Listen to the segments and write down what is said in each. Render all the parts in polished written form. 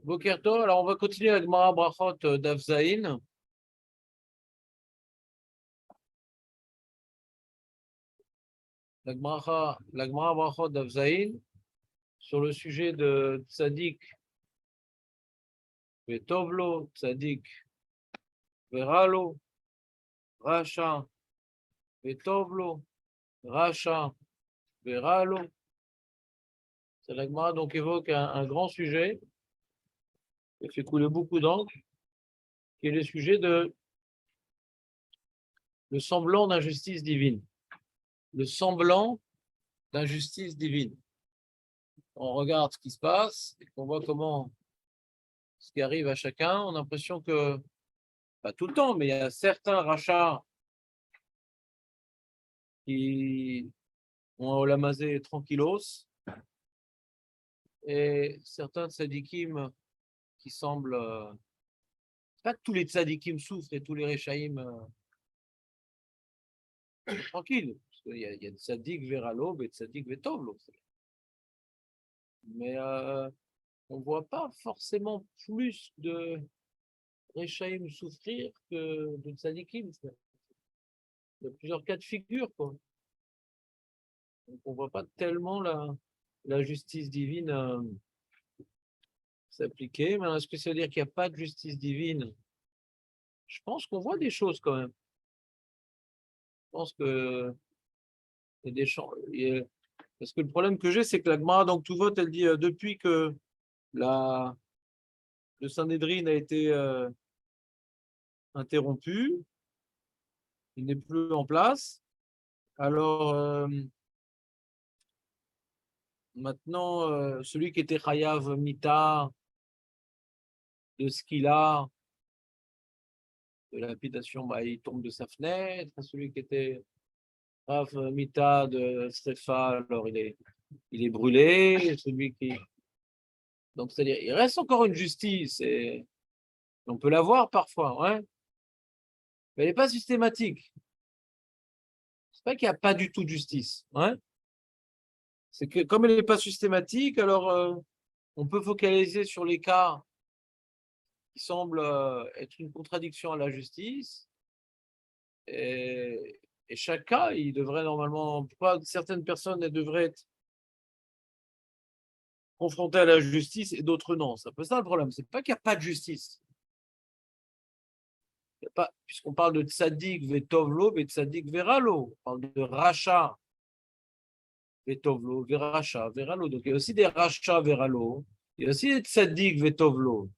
Boker Tov. Alors, on va continuer avec Gemara Brachot Daf Zayin. La Gemara Brachot Daf Zayin sur le sujet de Tzadik Vetovlo, Tzadik Veralo, Racha Vetovlo, Racha Veralo. C'est la Gemara donc évoque un grand sujet qui fait couler beaucoup d'encre, qui est le sujet de le semblant d'injustice divine. Le semblant d'injustice divine. On regarde ce qui se passe et qu'on voit comment ce qui arrive à chacun. On a l'impression que, pas tout le temps, mais il y a certains rachats qui ont olamazé tranquillos et certains tzadikim qui semblent. Pas que tous les tzadikim souffrent et tous les rechaïm tranquilles. Parce qu'il y a tzadik veralo et tzadik vetovlo. Mais on ne voit pas forcément plus de rechaïm souffrir que de tzadikim. Il y a plusieurs cas de figure, quoi. Donc, on ne voit pas tellement la justice divine s'appliquer. Mais est-ce que ça veut dire qu'il n'y a pas de justice divine? Je pense qu'on voit des choses quand même. Je pense que il y a des champs. Parce que le problème que j'ai, c'est que la Gemara, donc tout vote, elle dit depuis que le Sanhédrin a été interrompu, il n'est plus en place. Alors maintenant, celui qui était Chayav Mita, de ce qu'il a, de la lapidation, bah, il tombe de sa fenêtre. Celui qui était Rav Mita de Srefa, alors il est brûlé. Celui qui... Donc, c'est-à-dire, il reste encore une justice et on peut la voir parfois, ouais, mais elle n'est pas systématique. C'est pas qu'il n'y a pas du tout de justice, ouais. C'est que comme elle n'est pas systématique, alors on peut focaliser sur les cas qui semblent être une contradiction à la justice. Et chaque cas, il devrait normalement, pourquoi certaines personnes elles devraient être confrontées à la justice et d'autres non. C'est un peu ça le problème. C'est pas qu'il n'y a pas de justice. Il y a pas, puisqu'on parle de tzaddik vetovlo et tzaddik veralo. On parle de racha vetovlo, veracha, veralo. Donc il y a aussi des racha veralo. Il y a aussi des tzaddik vetovlo.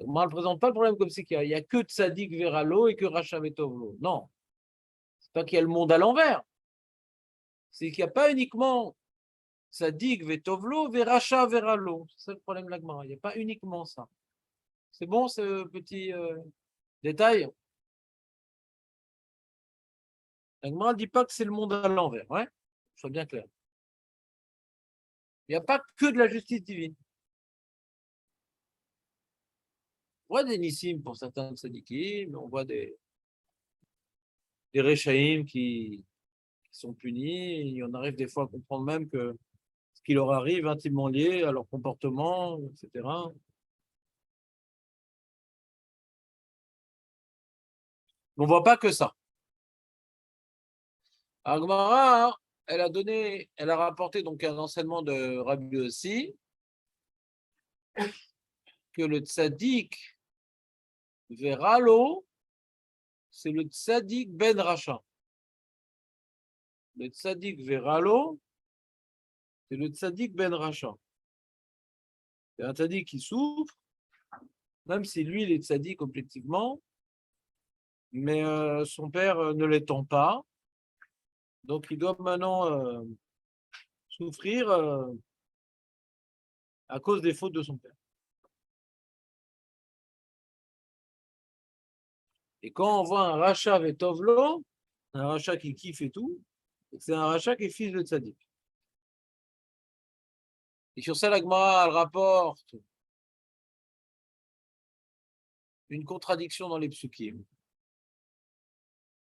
Moi, je ne présente pas le problème comme c'est qu'il y a que tzaddik veralo et que racha vetovlo. Non. C'est pas qu'il y a le monde à l'envers. C'est qu'il n'y a pas uniquement Tzadik vetovlo veracha veralo. C'est le problème de la Gemara. Il n'y a pas uniquement ça. C'est bon ce petit détail? La Gemara ne dit pas que c'est le monde à l'envers. Ouais, soit bien clair. Il n'y a pas que de la justice divine. On voit des nissim pour certains tzadikim, on voit des rechaïm qui sont punis. Et on arrive des fois à comprendre même que ce qui leur arrive est intimement lié à leur comportement, etc. On ne voit pas que ça. Agmara, elle a rapporté donc un enseignement de Rabbi Yossi que le tzaddik veralo, c'est le tzaddik ben Racha. Le tzaddik veralo, c'est le tzaddik ben Racha. C'est un tzaddik qui souffre, même si lui, il est tzaddik objectivement, mais son père ne l'étend pas. Donc, il doit maintenant souffrir à cause des fautes de son père. Et quand on voit un rachat vetovlo, un rachat qui kiffe et tout, c'est un rachat qui est fils de tzaddik. Et sur ça, la Gemara, elle rapporte une contradiction dans les psukim.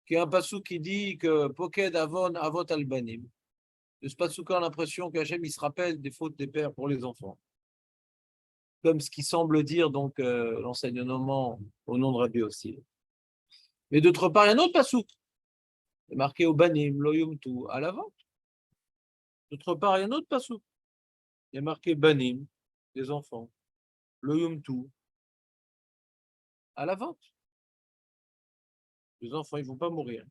Qui est un passouk qui dit que Poked Avon Avot Albanim. De ce passouk a l'impression qu'Hachem il se rappelle des fautes des pères pour les enfants. comme ce qui semble dire donc l'enseignement au nom de Rabbi Yossi. Mais d'autre part, il y a un autre pasouk, marqué au Banim, lo yumtu, à la vente. D'autre part, il y a un autre pasouk, il y a marqué Banim, les enfants, lo yumtu, à la vente. Les enfants, ils ne vont pas mourir.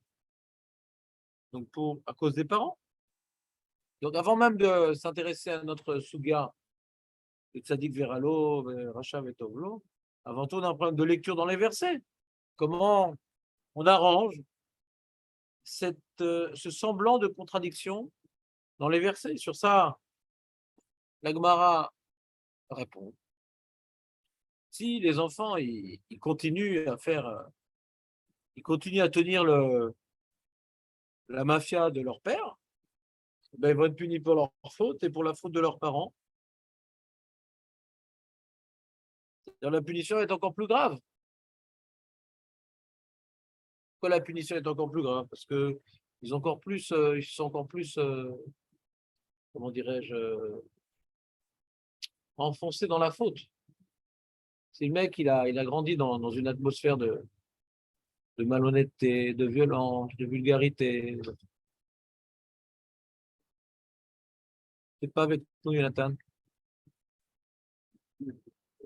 Donc, à cause des parents. Donc, avant même de s'intéresser à notre Suga, le Tzadik Veralo, Racha Vetovlo, avant tout, on a un problème de lecture dans les versets. Comment on arrange ce semblant de contradiction dans les versets. Sur ça, la Gemara répond. Si les enfants ils continuent à faire, ils continuent à tenir la mafia de leur père, ben ils vont être punis pour leur faute et pour la faute de leurs parents. La punition est encore plus grave. Pourquoi la punition est encore plus grave? Parce que ils sont encore plus, comment dirais-je, enfoncés dans la faute. C'est le mec, il a grandi dans une atmosphère de malhonnêteté, de violence, de vulgarité. C'est pas avec nous, Jonathan.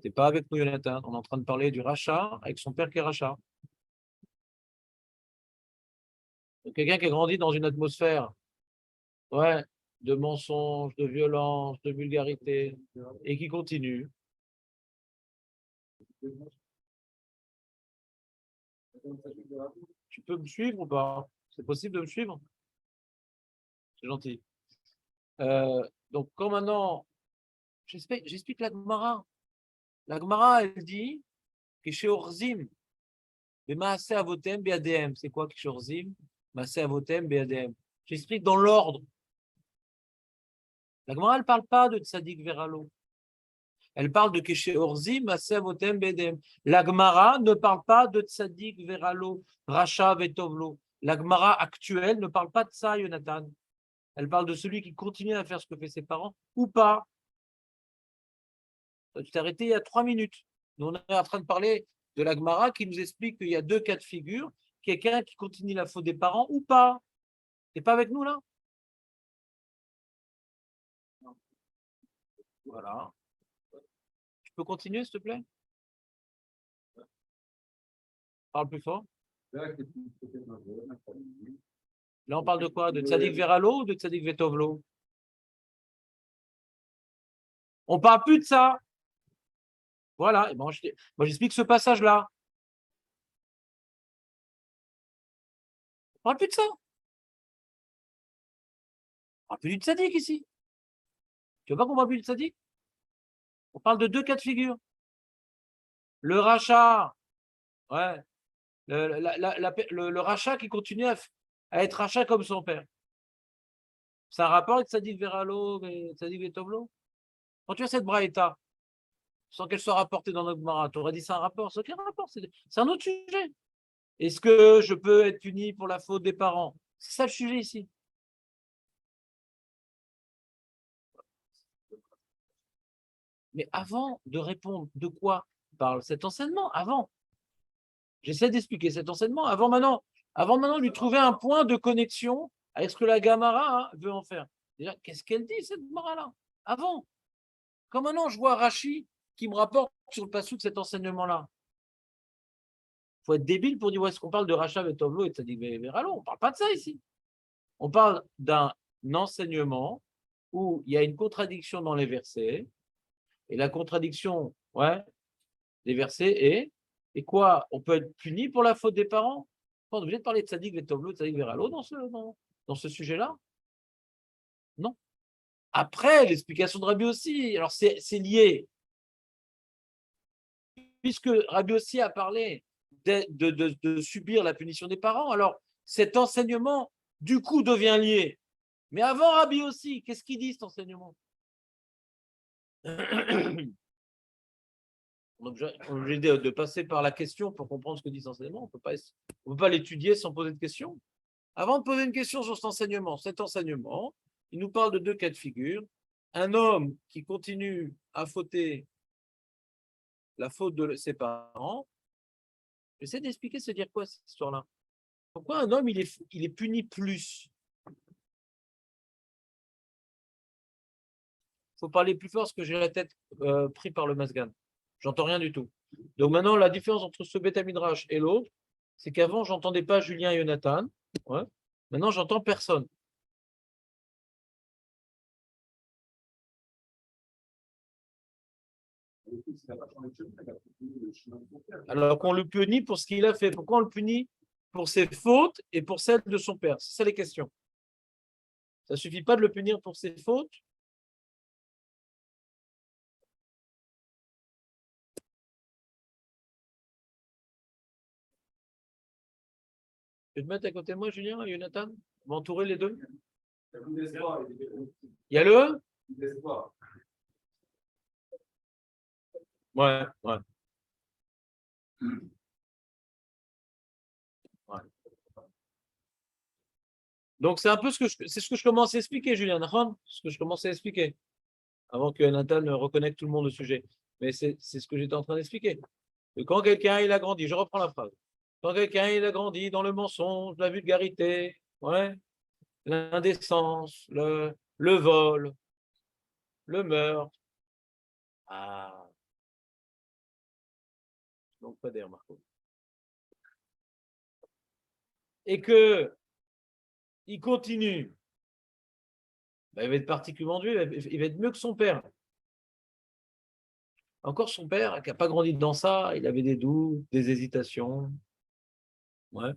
C'est pas avec nous, Jonathan. On est en train de parler du rachat avec son père qui est rachat. Quelqu'un qui a grandi dans une atmosphère, ouais, de mensonges, de violence, de vulgarité, et qui continue. Tu peux me suivre ou pas? C'est possible de me suivre? C'est gentil. Donc, quand maintenant, j'explique la Gemara. La Gemara, elle dit que chez Orzim, mais Maaseh Avotem BADM, c'est quoi que chez Orzim? Maaseh Avotem BADM. J'explique dans l'ordre. La Gemara, elle ne parle pas de Tzadik Veralo. Elle parle de Keshe Orzim, Maaseh Avotem BADM. La Gemara ne parle pas de Tzadik Veralo, Racha Vetovlo. La Gemara actuelle ne parle pas de ça, Jonathan. Elle parle de celui qui continue à faire ce que fait ses parents ou pas. Tu t'es arrêté il y a 3 minutes. Nous, on est en train de parler de la Gemara qui nous explique qu'il y a 2 cas de figure. Quelqu'un qui continue la faute des parents ou pas. T'es pas avec nous là? Voilà. Tu peux continuer, s'il te plaît? Parle plus fort. Là, on parle de quoi? De Tzadik Veralo ou de Tzadik Vetovlo? On parle plus de ça. Voilà. Et bon, moi, j'explique ce passage-là. On parle plus de ça. On parle plus du Tzadik ici. Tu veux pas qu'on parle plus du Tzadik? On parle de 2 cas de figure. Le rachat, ouais, le rachat qui continue à être rachat comme son père. C'est un rapport avec Tzadik Veralo et Tzadik Vetovlo? Quand tu as cette braïta, sans qu'elle soit rapportée dans notre Gemara, tu aurais dit c'est un rapport. C'est aucun rapport, c'est un autre sujet. Est-ce que je peux être puni pour la faute des parents? C'est ça le sujet ici. Mais avant de répondre, de quoi parle cet enseignement? Avant. J'essaie d'expliquer cet enseignement avant maintenant de lui trouver un point de connexion avec ce que la Gamara veut en faire. Déjà, qu'est-ce qu'elle dit, cette Gamara-là? Avant. Comme maintenant, je vois Rachi qui me rapporte sur le passou de cet enseignement-là. Il faut être débile pour dire où est-ce qu'on parle de Racha Vetovlo et Tzadik Veralo. On ne parle pas de ça ici. On parle d'un enseignement où il y a une contradiction dans les versets. Et la contradiction, ouais, des versets est, et quoi? On peut être puni pour la faute des parents? On est obligé de parler de Tzadik Vetovlo, Tzadik Veralo dans ce sujet-là? Non. Après, l'explication de Rabbi aussi, alors c'est lié. Puisque Rabbi aussi a parlé de subir la punition des parents, alors cet enseignement, du coup, devient lié. Mais avant Rabbi aussi, qu'est-ce qu'il dit cet enseignement? On est obligé de passer par la question pour comprendre ce que dit cet enseignement. On ne peut pas l'étudier sans poser de questions. Avant de poser une question sur cet enseignement, il nous parle de 2 cas de figure. Un homme qui continue à fauter la faute de ses parents. J'essaie d'expliquer, c'est dire quoi cette histoire-là? Pourquoi un homme, il est puni plus? Il faut parler plus fort parce que j'ai la tête prise par le masgan. J'entends rien du tout. Donc maintenant, la différence entre ce Beth Midrash et l'autre, c'est qu'avant, j'entendais pas Julien et Jonathan. Ouais. Maintenant, j'entends personne. Alors qu'on le punit pour ce qu'il a fait. Pourquoi on le punit? Pour ses fautes et pour celles de son père. C'est ça les questions. Ça ne suffit pas de le punir pour ses fautes. Je vais te mettre à côté de moi, Julien et Jonathan. M'entourer les deux. Il y a le Ouais, ouais. Ouais. Donc c'est un peu ce que je commence à expliquer, Julien. Ce que je commençais à expliquer avant que Nathan ne reconnecte tout le monde au sujet. Mais c'est ce que j'étais en train d'expliquer. Que quand quelqu'un il a grandi, je reprends la phrase. Quand quelqu'un il a grandi dans le mensonge, la vulgarité, ouais, l'indécence, le vol, le meurtre. Ah, donc pas d'air, Marco. Et que il continue, ben, il va être particulièrement dur, il va être mieux que son père. Encore son père, qui n'a pas grandi dans ça, il avait des doutes, des hésitations. Ouais.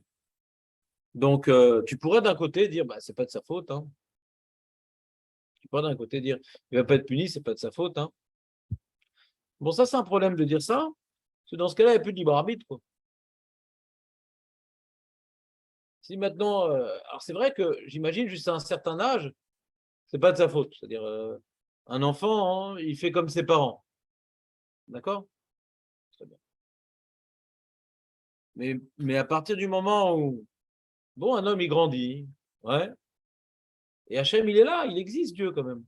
Donc, tu pourrais d'un côté dire, bah, c'est pas de sa faute. Hein. Tu pourrais d'un côté dire, il va pas être puni, c'est pas de sa faute. Hein. Bon, ça, c'est un problème de dire ça, parce que dans ce cas-là, il n'y a plus de libre arbitre. Quoi. Si maintenant, alors c'est vrai que j'imagine jusqu'à un certain âge, c'est pas de sa faute. C'est-à-dire, un enfant, hein, il fait comme ses parents. D'accord? Très bien. Mais à partir du moment où, bon, un homme, il grandit, ouais, et Hachem, il est là, il existe, Dieu, quand même.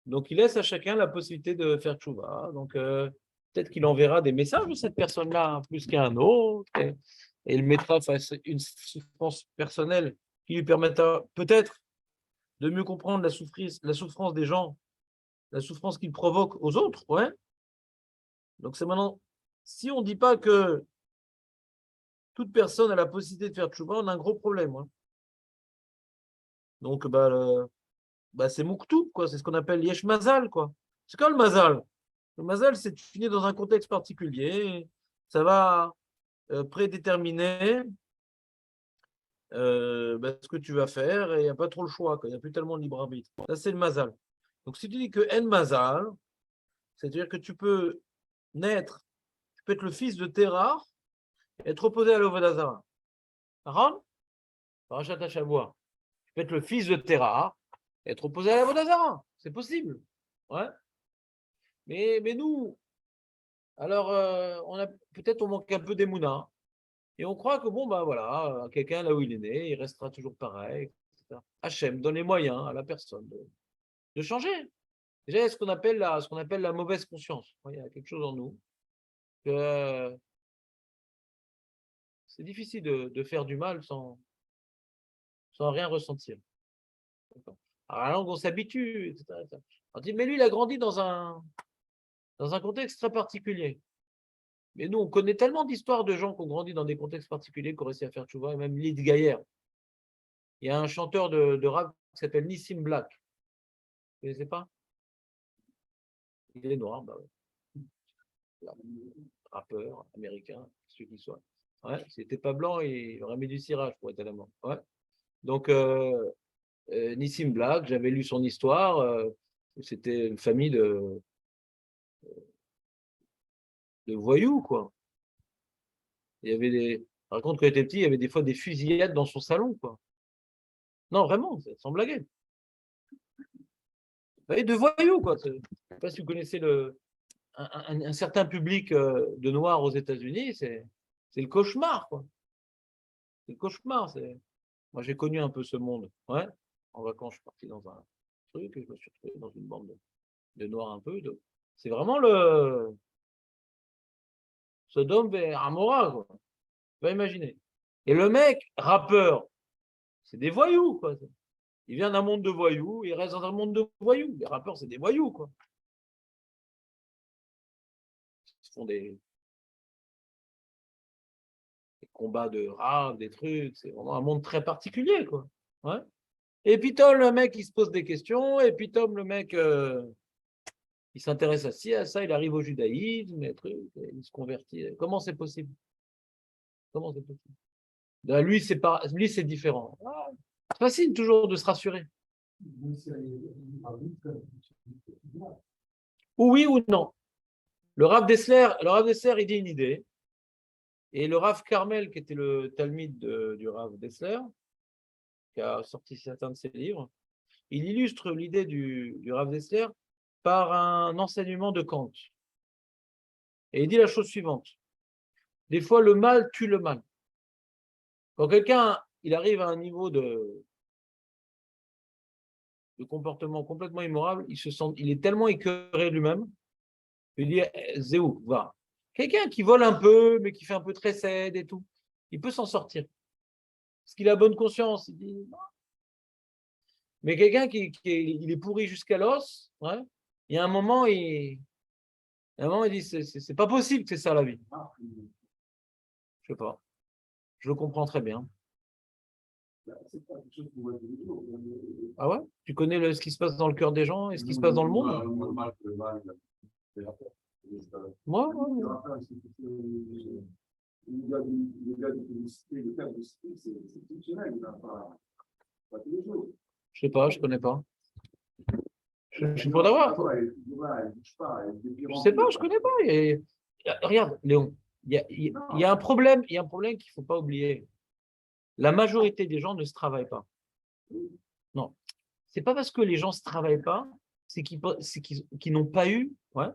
Donc, il laisse à chacun la possibilité de faire tchouva. Donc, peut-être qu'il enverra des messages de cette personne-là, hein, plus qu'à un autre, et il mettra face à une souffrance personnelle qui lui permettra peut-être de mieux comprendre la souffrance des gens, la souffrance qu'il provoque aux autres. Ouais. Donc, c'est maintenant, si on ne dit pas que toute personne a la possibilité de faire tchouva, on a un gros problème. Ouais. Donc, bah, c'est Mouktoub, quoi. C'est ce qu'on appelle Yesh Mazal, quoi. C'est quoi le Mazal? Le Mazal, c'est que tu nais dans un contexte particulier. Ça va prédéterminer bah, ce que tu vas faire et il n'y a pas trop le choix. Il n'y a plus tellement de libre arbitre. Ça, c'est le Mazal. Donc, si tu dis que En Mazal, c'est-à-dire que tu peux naître, tu peux être le fils de Terah et être opposé à l'Ovodazara. Aaron, Parashat Hashavua. Tu peux être le fils de Terah et être opposé à l'Ovodazara. C'est possible. Ouais. Mais nous, alors, peut-être on manque un peu d'émouna. Et on croit que, bon, bah voilà, quelqu'un là où il est né, il restera toujours pareil, etc. Hachem donne les moyens à la personne de changer. Déjà, il y a ce qu'on appelle la mauvaise conscience. Il y a quelque chose en nous que c'est difficile de faire du mal sans rien ressentir. Alors, la langue, on s'habitue, etc., etc. On dit, mais lui, il a grandi dans un contexte très particulier. Mais nous, on connaît tellement d'histoires de gens qui ont grandi dans des contextes particuliers, qui ont réussi à faire tchouva, et même Lyd Gaillère. Il y a un chanteur de rap qui s'appelle Nissim Black. Vous ne connaissez pas? Il est noir, bah ouais. Rappeur américain, celui qui soit. Ouais, s'il n'était pas blanc, il aurait mis du cirage pour être à la mort. Ouais. Donc, Nissim Black, j'avais lu son histoire. C'était une famille de voyous, quoi. Il y avait par contre, quand il était petit, il y avait des fois des fusillades dans son salon, quoi. Non, vraiment, sans blaguer. Et de voyous, quoi. Je ne sais pas si vous connaissez un certain public de noirs aux États-Unis, c'est le cauchemar, quoi. C'est le cauchemar. Moi, j'ai connu un peu ce monde. Ouais. En vacances, je suis parti dans un truc et je me suis retrouvé dans une bande de noirs un peu. C'est vraiment Sodome et Amora, quoi. Tu vas imaginer. Et le mec, rappeur, c'est des voyous, quoi. Il vient d'un monde de voyous, il reste dans un monde de voyous. Les rappeurs, c'est des voyous, quoi. Ils font des combats de rap, des trucs. C'est vraiment un monde très particulier, quoi. Ouais. Et puis Tom, le mec, il se pose des questions. Et puis Tom, le mec, il s'intéresse à ci, à ça. Il arrive au judaïsme, et trucs, et il se convertit. Comment c'est possible? Comment c'est possible? Ben, lui, c'est différent. Ah, c'est facile toujours de se rassurer. Ou oui ou non. Le Rav Dessler, il dit une idée. Et le Rav Carmel, qui était le talmide du Rav Dessler, qui a sorti certains de ses livres, il illustre l'idée du Rav Dessler par un enseignement de Kant. Et il dit la chose suivante. Des fois, le mal tue le mal. Quand quelqu'un il arrive à un niveau de comportement complètement immoral, il est tellement écœuré de lui-même, il dit Zéou, va. Quelqu'un qui vole un peu, mais qui fait un peu très cède et tout, il peut s'en sortir. Parce qu'il a bonne conscience. Il dit, non. Mais quelqu'un il est pourri jusqu'à l'os, ouais, il y a un moment, il dit c'est pas possible que c'est ça la vie. Je sais pas. Je le comprends très bien. Ah ouais? Tu connais ce qui se passe dans le cœur des gens et ce qui se passe dans le monde? Moi, je sais pas, je connais pas. Je suis pour d'avoir. Je sais pas, je connais pas. Regarde, Léon, il y a un problème qu'il ne faut pas oublier. La majorité des gens ne se travaillent pas. Non. C'est pas parce que les gens ne se travaillent pas, c'est qu'ils n'ont pas eu, ouais,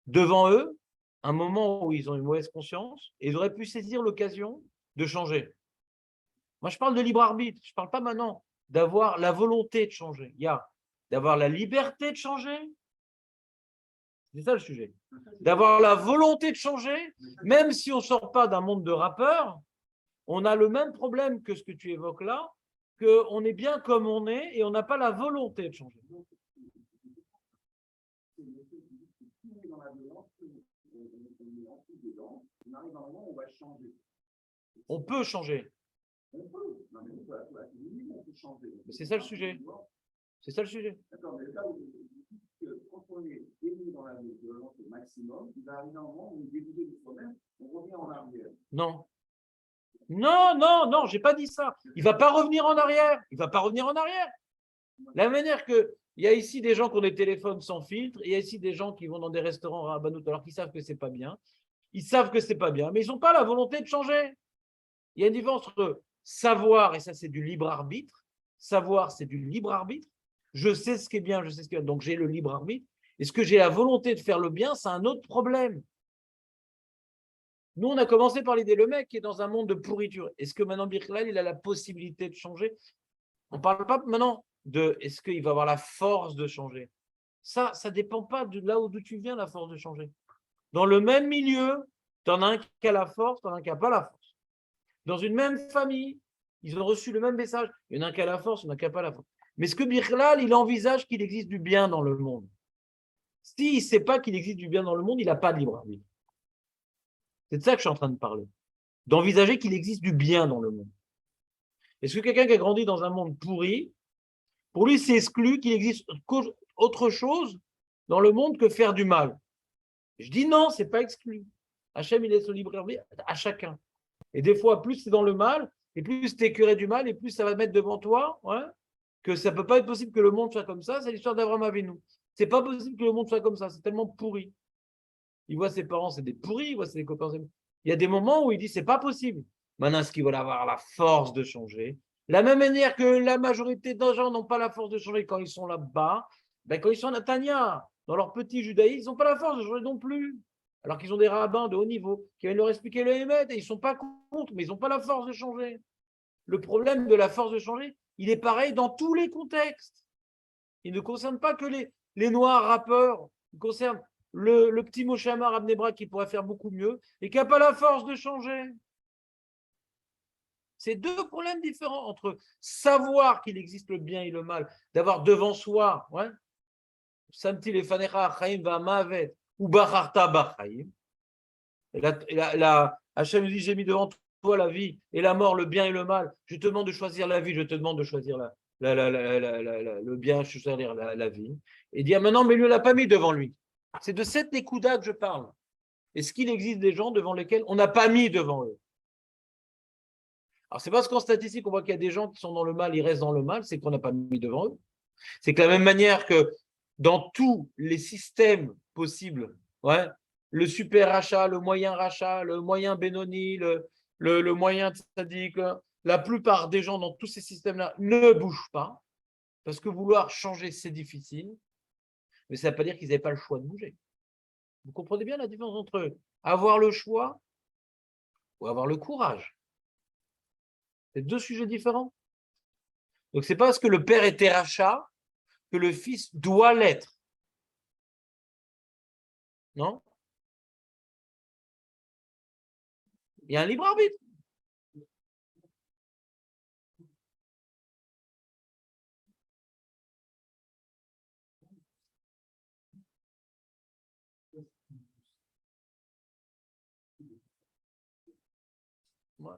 devant eux un moment où ils ont une mauvaise conscience et ils auraient pu saisir l'occasion de changer. Moi, je parle de libre arbitre. Je ne parle pas maintenant d'avoir la volonté de changer. Il y a d'avoir la liberté de changer. C'est ça le sujet. D'avoir la volonté de changer, même si on ne sort pas d'un monde de rappeurs, on a le même problème que ce que tu évoques là, qu'on est bien comme on est et on n'a pas la volonté de changer. On peut changer. C'est ça le sujet. C'est ça le sujet. Quand on est béni dans la violence au maximum, il va arriver un moment où on est dégoûté de soi-même, on revient en arrière. Non. Non, non, non, j'ai pas dit ça. Il va pas revenir en arrière. Il va pas revenir en arrière. La manière que il y a ici des gens qui ont des téléphones sans filtre, il y a ici des gens qui vont dans des restaurants rabbanout alors qu'ils savent que c'est pas bien. Ils savent que c'est pas bien, mais ils n'ont pas la volonté de changer. Il y a une différence entre savoir, et ça c'est du libre arbitre. Savoir, c'est du libre arbitre. Je sais ce qui est bien, je sais ce qui est bien, donc j'ai le libre arbitre. Est-ce que j'ai la volonté de faire le bien? C'est un autre problème. Nous, on a commencé par l'idée, le mec qui est dans un monde de pourriture. Est-ce que maintenant, Birklal, il a la possibilité de changer? On ne parle pas maintenant de est-ce qu'il va avoir la force de changer. Ça ne dépend pas de là d'où tu viens, la force de changer. Dans le même milieu, tu en as un qui a la force, tu en as un qui n'a pas la force. Dans une même famille, ils ont reçu le même message. Il y en a un qui a la force, il y en a un qui n'a pas la force. Mais est-ce que Birklal, il envisage qu'il existe du bien dans le monde? S'il ne sait pas qu'il existe du bien dans le monde, il n'a pas de libre arbitre. C'est de ça que je suis en train de parler. D'envisager qu'il existe du bien dans le monde. Est-ce que quelqu'un qui a grandi dans un monde pourri, pour lui, c'est exclu qu'il existe autre chose dans le monde que faire du mal? Je dis non, c'est pas exclu. Hachem, il laisse son libre arbitre à chacun. Et des fois, plus c'est dans le mal, et plus tu es écœuré du mal, et plus ça va mettre devant toi, ouais, que ça ne peut pas être possible que le monde soit comme ça. C'est l'histoire d'Abraham Avinu. C'est pas possible que le monde soit comme ça. C'est tellement pourri. Il voit ses parents, c'est des pourris, il voit ses copains. Il y a des moments où il dit c'est pas possible. Maintenant, est-ce qu'ils veulent avoir la force de changer? La même manière que la majorité des gens n'ont pas la force de changer quand ils sont là-bas, ben quand ils sont à Natania, dans leur petit judaïsme, ils n'ont pas la force de changer non plus. Alors qu'ils ont des rabbins de haut niveau qui viennent leur expliquer le Hémet et ils ne sont pas contre, mais ils n'ont pas la force de changer. Le problème de la force de changer, il est pareil dans tous les contextes. Il ne concerne pas que les noirs rappeurs, il concerne le petit Moshe Amar à Bnei Brak qui pourrait faire beaucoup mieux et qui n'a pas la force de changer. C'est deux problèmes différents entre savoir qu'il existe le bien et le mal, d'avoir devant soi, ouais, Samti lefanecha chaim va'amavet ou bacharta bachaim. Hachem nous dit, j'ai mis devant toi la vie et la mort, le bien et le mal. Je te demande de choisir la vie, je te demande de choisir le bien, je choisir la vie. Et dire maintenant, mais lui, ne l'a pas mis devant lui. C'est de cette écouda que je parle. Est-ce qu'il existe des gens devant lesquels on n'a pas mis devant eux? Alors, c'est parce qu'en statistique, on voit qu'il y a des gens qui sont dans le mal, ils restent dans le mal, c'est qu'on n'a pas mis devant eux. C'est que de la même manière que dans tous les systèmes possibles, ouais, le super rachat, le moyen Benoni, le moyen tzaddik, la plupart des gens dans tous ces systèmes-là ne bougent pas, parce que vouloir changer, c'est difficile, mais ça ne veut pas dire qu'ils n'avaient pas le choix de bouger. Vous comprenez bien la différence entre avoir le choix ou avoir le courage. C'est deux sujets différents. Donc, ce n'est pas parce que le père était rachat que le fils doit l'être. Non? Il y a un libre arbitre. Ouais.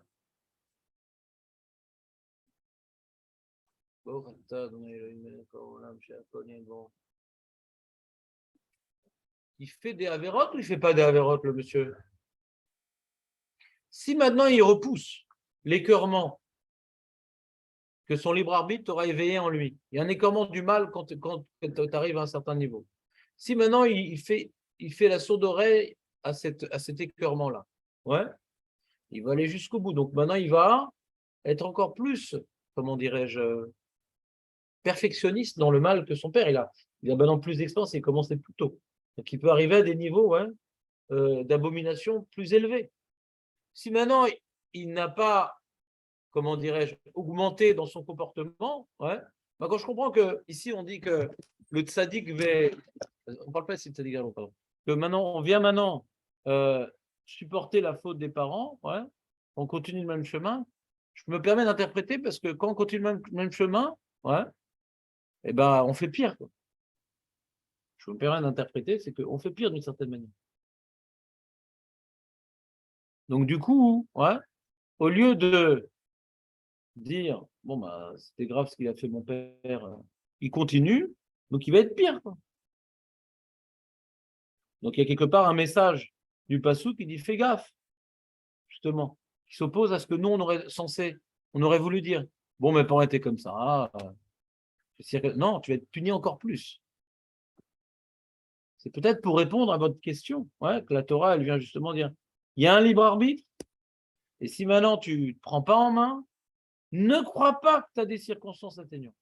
Il fait des avérotes ou il ne fait pas des avérotes, le monsieur? Si maintenant il repousse l'écœurement que son libre arbitre aura éveillé en lui, il y a un écœurement du mal quand tu arrives à un certain niveau. Si maintenant il fait la sourde oreille à cet écœurement-là, ouais, il va aller jusqu'au bout. Donc maintenant il va être encore plus, comment dirais-je, perfectionniste dans le mal que son père. Il a maintenant plus d'expérience et il commence plus tôt. Donc il peut arriver à des niveaux d'abomination plus élevés. Si maintenant il n'a pas, comment dirais-je, augmenté dans son comportement, ouais, bah quand je comprends que ici on dit que le tzaddik on parle pas ici de tzaddik, pardon, que maintenant on vient supporter la faute des parents, ouais, on continue le même chemin. Je me permets d'interpréter parce que quand on continue le même chemin, ouais, eh ben on fait pire, quoi. Je me permets d'interpréter, c'est qu'on fait pire d'une certaine manière. Donc du coup, ouais, au lieu de dire bon bah c'était grave ce qu'il a fait mon père, il continue, donc il va être pire, quoi. Donc il y a quelque part un message du passou qui dit fais gaffe, justement, qui s'oppose à ce que nous on aurait voulu dire. Bon, mes parents étaient comme ça. Non, tu vas être puni encore plus. C'est peut-être pour répondre à votre question, ouais, que la Torah elle vient justement dire il y a un libre arbitre, et si maintenant tu ne te prends pas en main, ne crois pas que tu as des circonstances atténuantes.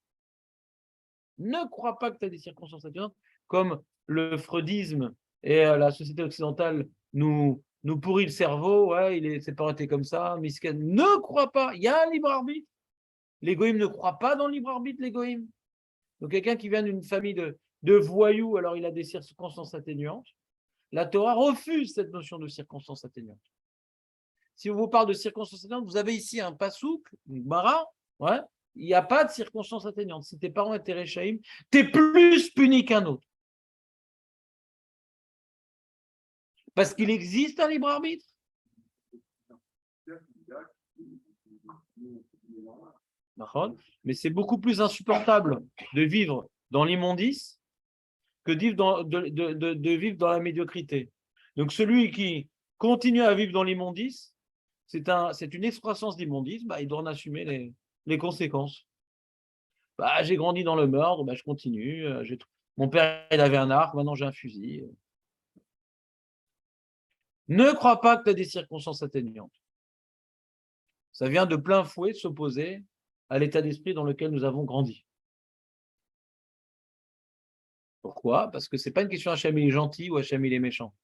Ne crois pas que tu as des circonstances atténuantes, comme le freudisme et la société occidentale nous pourrit le cerveau, ouais, ses parents étaient comme ça, miskin. Ne crois pas, il y a un libre arbitre. Les goïms ne croient pas dans le libre arbitre, les goïms. Donc quelqu'un qui vient d'une famille de voyous, alors il a des circonstances atténuantes. La Torah refuse cette notion de circonstances atténuantes. Si on vous parle de circonstances atténuantes, vous avez ici un pasouk, une bara, ouais, il n'y a pas de circonstances atténuantes. Si tes parents étaient réchaïm, tu es plus puni qu'un autre. Parce qu'il existe un libre arbitre. Mais c'est beaucoup plus insupportable de vivre dans l'immondice que de vivre dans la médiocrité. Donc celui qui continue à vivre dans l'immondice, c'est une excroissance d'immondice, bah, il doit en assumer les conséquences. Bah, j'ai grandi dans le meurtre, bah, je continue. Mon père il avait un arc, maintenant j'ai un fusil. Ne crois pas que tu as des circonstances atténuantes. Ça vient de plein fouet s'opposer à l'état d'esprit dans lequel nous avons grandi. Pourquoi? Parce que ce n'est pas une question Hachem il est gentil ou Hachem il est méchant.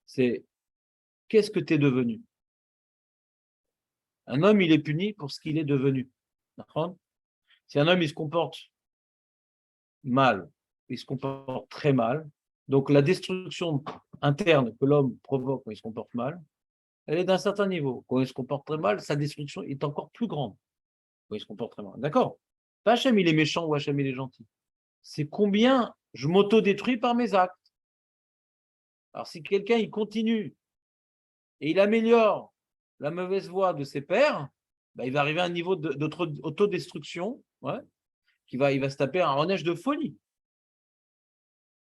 C'est qu'est-ce que tu es devenu? Un homme, il est puni pour ce qu'il est devenu. D'accord? Si un homme, il se comporte mal, il se comporte très mal, Donc la destruction interne que l'homme provoque quand il se comporte mal, elle est d'un certain niveau. Quand il se comporte très mal, sa destruction est encore plus grande quand il se comporte très mal. D'accord? Pas Hachem, il est méchant ou Hachem, il est gentil. C'est combien je m'auto-détruis par mes actes. Alors si quelqu'un, il continue et il améliore la mauvaise voie de ses pairs, bah, il va arriver à un niveau d'autodestruction, ouais, il va se taper un renège de folie.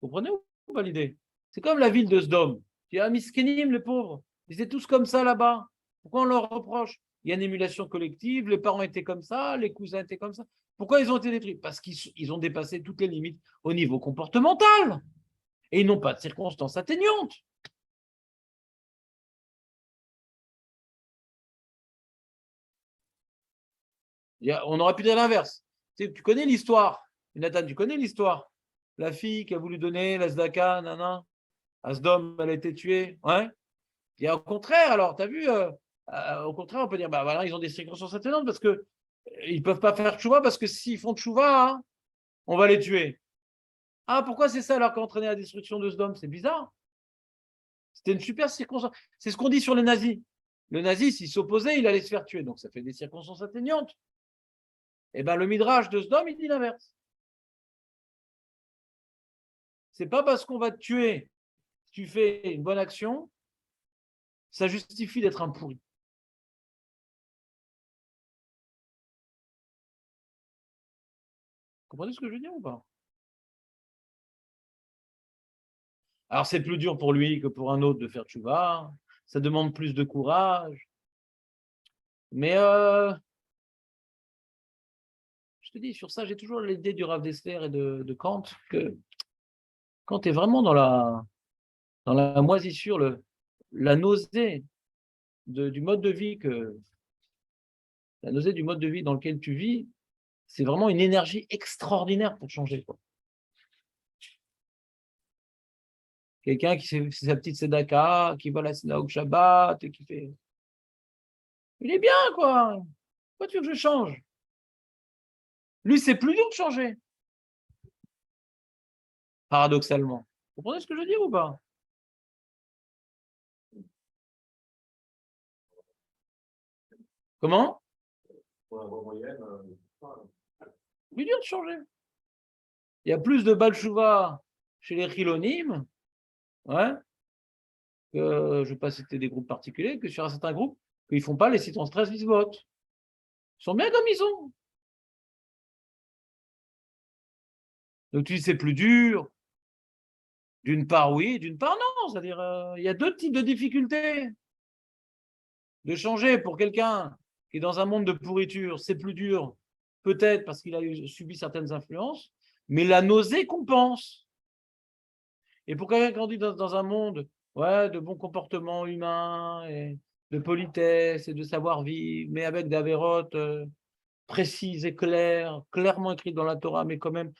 Vous comprenez ou pas l'idée? C'est comme la ville de Sdom. Il y a Miskenim, les pauvres. Ils étaient tous comme ça là-bas. Pourquoi on leur reproche? Il y a une émulation collective, les parents étaient comme ça, les cousins étaient comme ça. Pourquoi ils ont été détruits? Parce qu'ils ont dépassé toutes les limites au niveau comportemental. Et ils n'ont pas de circonstances atténuantes. On aurait pu dire l'inverse. Tu connais l'histoire. Nathan, tu connais l'histoire. La fille qui a voulu donner la Zdaka, nana, à Sdom, elle a été tuée. Ouais. Et au contraire, alors, tu as vu, au contraire, on peut dire, bah voilà, ils ont des circonstances atténuantes parce que ils ne peuvent pas faire tchouva parce que s'ils font tchouva, hein, on va les tuer. Ah, pourquoi c'est ça alors qui a entraîné la destruction de Sdom? C'est bizarre. C'était une super circonstance. C'est ce qu'on dit sur les nazis. Le nazi, s'il s'opposait, il allait se faire tuer. Donc ça fait des circonstances atténuantes. Et bien le Midrash de Sdom, il dit l'inverse. C'est pas parce qu'on va te tuer si tu fais une bonne action, ça justifie d'être un pourri. Vous comprenez ce que je veux dire ou pas? Alors c'est plus dur pour lui que pour un autre de faire tchouva. Ça demande plus de courage. Mais je te dis, sur ça, j'ai toujours l'idée du Rav Dessler et de Kant, que quand tu es vraiment dans la moisissure, la nausée du mode de vie la nausée du mode de vie dans lequel tu vis, c'est vraiment une énergie extraordinaire pour changer, quoi. Quelqu'un qui fait sa petite tzedaka, qui va à la synagogue Shabbat, et qui fait... Il est bien, quoi. Pourquoi tu veux que je change? Lui, c'est plus dur de changer, paradoxalement. Vous comprenez ce que je veux dire ou pas? Comment? Plus dur de changer. Il y a plus de Balchouva chez les Chilonim, ouais, que je ne vais pas citer des groupes particuliers, que sur un certain groupe, qu'ils ne font pas les citons stress visbot. Ils sont bien comme ils sont. Donc tu dis c'est plus dur. D'une part, oui, d'une part, non. C'est-à-dire, il y a deux types de difficultés. De changer pour quelqu'un qui est dans un monde de pourriture, c'est plus dur, peut-être parce qu'il a subi certaines influences, mais la nausée compense. Et pour quelqu'un qui grandit dans un monde, ouais, de bon comportement humain, et de politesse et de savoir-vivre, mais avec des avérotes précises et claires, clairement écrites dans la Torah, mais quand même,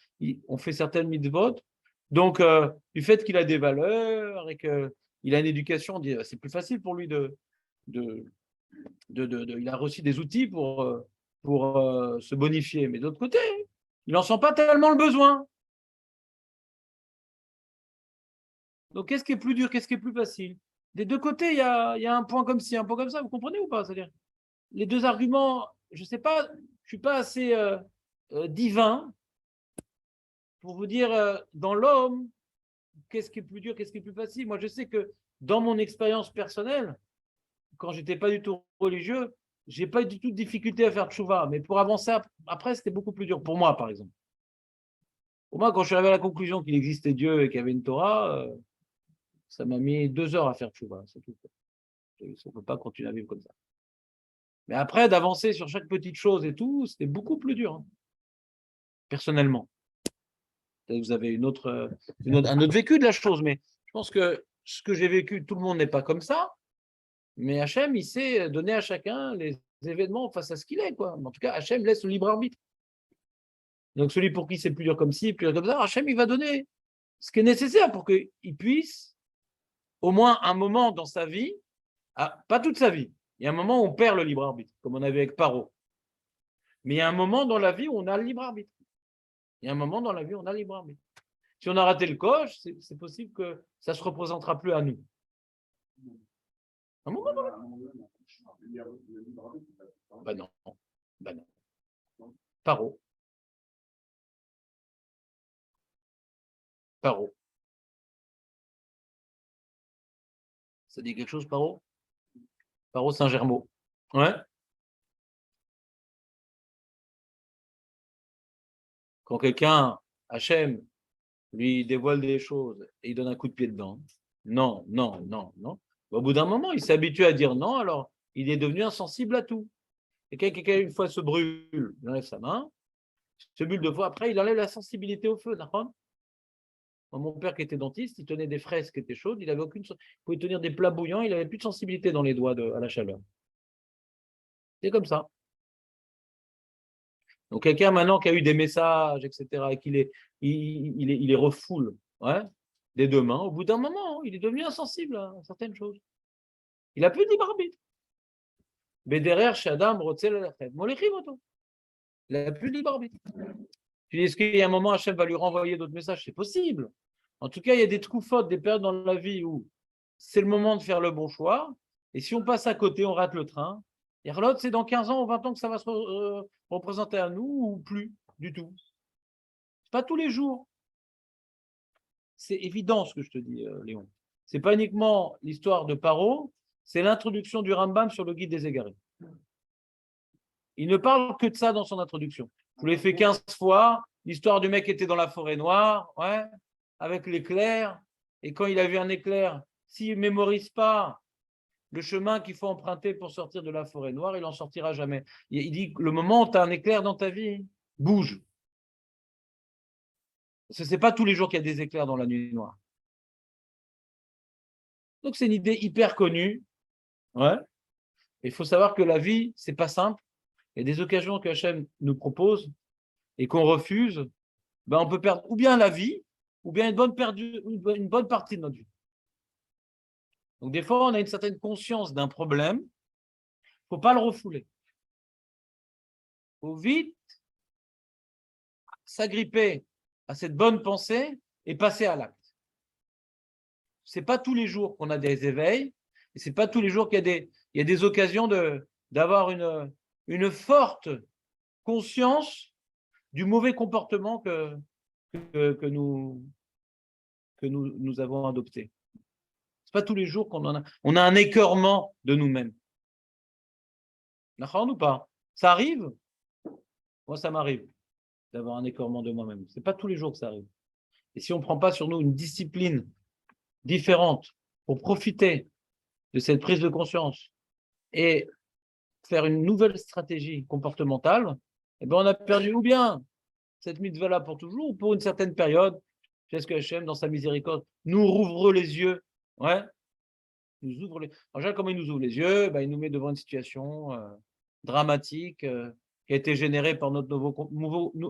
on fait certaines mitzvot. Donc, du fait qu'il a des valeurs et qu'il a une éducation, c'est plus facile pour lui de il a reçu des outils pour se bonifier. Mais d'autre côté, il n'en sent pas tellement le besoin. Donc, qu'est-ce qui est plus dur, qu'est-ce qui est plus facile? Des deux côtés, il y a un point comme ci, un point comme ça. Vous comprenez ou pas? C'est-à-dire, les deux arguments, je ne sais pas, je ne suis pas assez divin pour vous dire dans l'homme, qu'est-ce qui est plus dur, qu'est-ce qui est plus facile. Moi, je sais que dans mon expérience personnelle, quand j'étais pas du tout religieux, j'ai pas du tout de difficulté à faire tchouva. Mais pour avancer après, c'était beaucoup plus dur pour moi, par exemple. Pour moi, quand je suis arrivé à la conclusion qu'il existait Dieu et qu'il y avait une Torah, ça m'a mis 2 heures à faire tchouva. C'est tout. On ne peut pas continuer à vivre comme ça. Mais après, d'avancer sur chaque petite chose et tout, c'était beaucoup plus dur, hein, personnellement. Vous avez un autre vécu de la chose, mais je pense que ce que j'ai vécu, tout le monde n'est pas comme ça. Mais Hachem, il sait donner à chacun les événements face à ce qu'il est, quoi. En tout cas, Hachem laisse le libre arbitre. Donc, celui pour qui c'est plus dur comme ci, plus dur comme ça, Hachem, il va donner ce qui est nécessaire pour qu'il puisse, au moins un moment dans sa vie, pas toute sa vie, il y a un moment où on perd le libre arbitre, comme on avait avec Paro. Mais il y a un moment dans la vie où on a le libre arbitre. Il y a un moment dans la vie où on a le libre arbitre. Si on a raté le coche, c'est possible que ça ne se représentera plus à nous. Un moment donné. Ben non. Ben non. Paro. Paro. Ça dit quelque chose, Paro? Paro Saint-Germain. Ouais. Quand quelqu'un, Hachem, lui dévoile des choses et il donne un coup de pied dedans. Non, non, non, non. Au bout d'un moment, il s'habitue à dire non, alors il est devenu insensible à tout. Et quand quelqu'un, une fois, se brûle, il enlève sa main, se brûle deux fois, après, il enlève la sensibilité au feu, d'accord? Mon père qui était dentiste, il tenait des fraises qui étaient chaudes, il avait aucune, il pouvait tenir des plats bouillants, il n'avait plus de sensibilité dans les doigts à la chaleur. C'est comme ça. Donc quelqu'un maintenant qui a eu des messages, etc., et il les refoule, ouais, des deux mains, au bout d'un moment, il est devenu insensible à certaines choses. Il n'a plus de libre arbitre. Bederer, Shadam, Rotzel, Molechivoto. Il n'a plus de libre arbitre. Tu dis, est-ce qu'il y a un moment, Hachem va lui renvoyer d'autres messages? C'est possible. En tout cas, il y a des trous fautes, des périodes dans la vie où c'est le moment de faire le bon choix. Et si on passe à côté, on rate le train. Et l'autre, c'est dans 15 ans ou 20 ans que ça va se représenter à nous ou plus du tout. C'est pas tous les jours. C'est évident ce que je te dis, Léon. C'est pas uniquement l'histoire de Paro, c'est l'introduction du Rambam sur le guide des égarés. Il ne parle que de ça dans son introduction. Je vous l'ai fait 15 fois. L'histoire du mec qui était dans la forêt noire, ouais, avec l'éclair. Et quand il a vu un éclair, s'il ne mémorise pas le chemin qu'il faut emprunter pour sortir de la forêt noire, il n'en sortira jamais. Il dit, le moment où tu as un éclair dans ta vie, bouge. Ce n'est pas tous les jours qu'il y a des éclairs dans la nuit noire. Donc, c'est une idée hyper connue. Ouais. Il faut savoir que la vie, ce n'est pas simple. Il y a des occasions que Hachem nous propose et qu'on refuse. Ben, on peut perdre ou bien la vie, ou bien une bonne partie de notre vie. Donc, des fois, on a une certaine conscience d'un problème. Il ne faut pas le refouler. Il faut vite s'agripper à cette bonne pensée et passer à l'acte. Ce n'est pas tous les jours qu'on a des éveils, et ce n'est pas tous les jours qu'il y a des occasions d'avoir une forte conscience du mauvais comportement que nous avons adopté. Ce n'est pas tous les jours qu'on on a un écœurement de nous-mêmes. D'accord ou pas? Ça arrive? Moi, ça m'arrive d'avoir un écœurement de moi-même. Ce n'est pas tous les jours que ça arrive. Et si on ne prend pas sur nous une discipline différente pour profiter de cette prise de conscience et faire une nouvelle stratégie comportementale, eh bien, on a perdu ou bien cette mitzvah-là pour toujours ou pour une certaine période. Qu'est-ce que Hachem, dans sa miséricorde, nous rouvre les yeux. Ouais. Nous ouvre les... En général, comment il nous ouvre les yeux? Ben, il nous met devant une situation dramatique qui a été générée par notre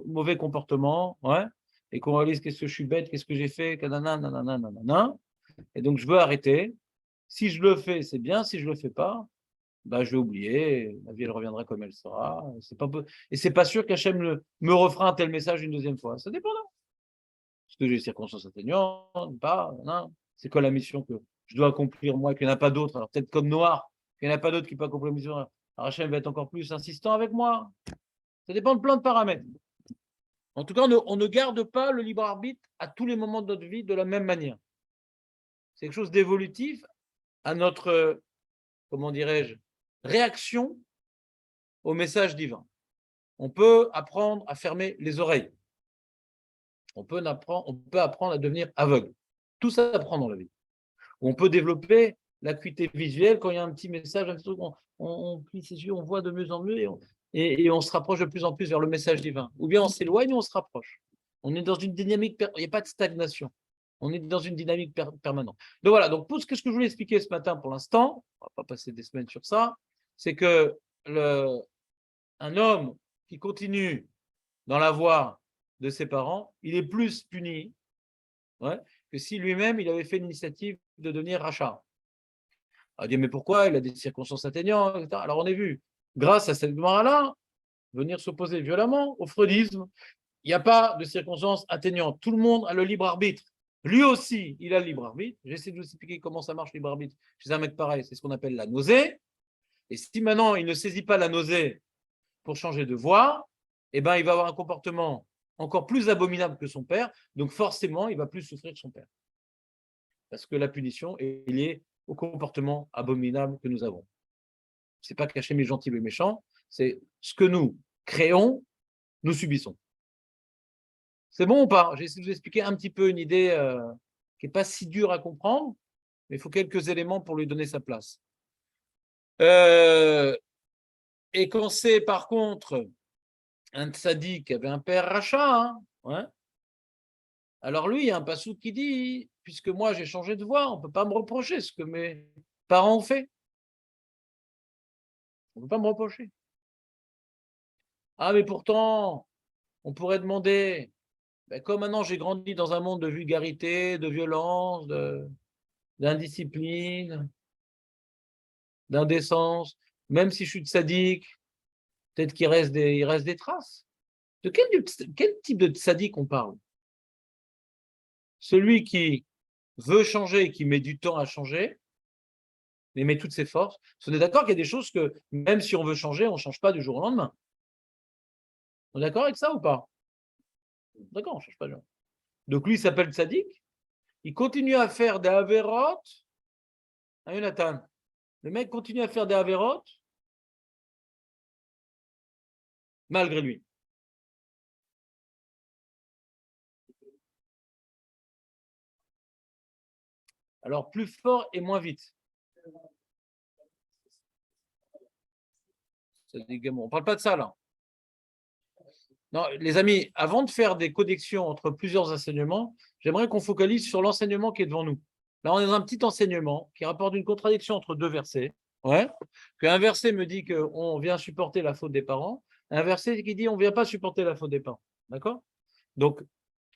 mauvais comportement. Ouais. Et qu'on réalise qu'est-ce que je suis bête, qu'est-ce que j'ai fait, nanana. Et donc, je veux arrêter. Si je le fais, c'est bien. Si je ne le fais pas, bah, je vais oublier. La vie, elle reviendra comme elle sera. Et c'est pas sûr qu'Hachem me refera un tel message une deuxième fois. Ça dépend. Est-ce que j'ai des circonstances atténuantes? Pas. Non. C'est quoi la mission que je dois accomplir moi, qu'il n'y en a pas d'autres? Alors, peut-être comme Noir, qu'il n'y en a pas d'autres qui peuvent accomplir la mission. Alors, Hachem va être encore plus insistant avec moi. Ça dépend de plein de paramètres. En tout cas, on ne garde pas le libre arbitre à tous les moments de notre vie de la même manière. C'est quelque chose d'évolutif à notre, comment dirais-je, réaction au message divin. On peut apprendre à fermer les oreilles. On peut apprendre à devenir aveugle. Tout ça apprend dans la vie. On peut développer l'acuité visuelle quand il y a un petit message, on plie ses yeux, on voit de mieux en mieux et on se rapproche de plus en plus vers le message divin. Ou bien on s'éloigne ou on se rapproche. On est dans une dynamique, il n'y a pas de stagnation. On est dans une dynamique permanente. Donc voilà, donc ce que je voulais expliquer ce matin pour l'instant, on ne va pas passer des semaines sur ça, c'est que un homme qui continue dans la voie de ses parents, il est plus puni que si lui-même il avait fait l'initiative de devenir rachat. On va dire, mais pourquoi? Il a des circonstances atténuantes, etc. Alors on a vu, grâce à cette Gemara-là, venir s'opposer violemment au freudisme il n'y a pas de circonstances atténuantes. Tout le monde a le libre arbitre. Lui aussi, il a le libre arbitre. J'essaie de vous expliquer comment ça marche, le libre arbitre. Chez un mec pareil, c'est ce qu'on appelle la nausée. Et si maintenant, il ne saisit pas la nausée pour changer de voie, eh ben, il va avoir un comportement encore plus abominable que son père. Donc, forcément, il va plus souffrir que son père. Parce que la punition est liée au comportement abominable que nous avons. Ce n'est pas qu'Hachem est gentil ou méchant, c'est ce que nous créons, nous subissons. C'est bon ou pas? J'ai essayé de vous expliquer un petit peu une idée qui n'est pas si dure à comprendre, mais il faut quelques éléments pour lui donner sa place. Et quand c'est par contre un tzaddik qui avait un père rachat, hein, ouais, alors lui, il y a un passouk qui dit, puisque moi j'ai changé de voie, on ne peut pas me reprocher ce que mes parents ont fait. On ne peut pas me reprocher. Ah, mais pourtant, on pourrait demander, ben, comme maintenant j'ai grandi dans un monde de vulgarité, de violence, d'indiscipline, d'indécence, même si je suis tzaddik, peut-être qu'il reste des traces. De quel type de tzaddik on parle? Celui qui veut changer et qui met du temps à changer, mais met toutes ses forces. On est d'accord qu'il y a des choses que, même si on veut changer, on ne change pas du jour au lendemain. On est d'accord avec ça ou pas? D'accord, on ne change pas du jour. Donc lui, il s'appelle tzaddik. Il continue à faire des avérotes. Hein, Jonathan? Le mec continue à faire des avérotes malgré lui. Alors, plus fort et moins vite. On ne parle pas de ça, là. Non, les amis, avant de faire des connexions entre plusieurs enseignements, j'aimerais qu'on focalise sur l'enseignement qui est devant nous. Là, on est dans un petit enseignement qui rapporte une contradiction entre deux versets. Ouais. Qu'un verset me dit qu'on vient supporter la faute des parents, un verset qui dit on ne vient pas supporter la faute des parents. D'accord? Donc,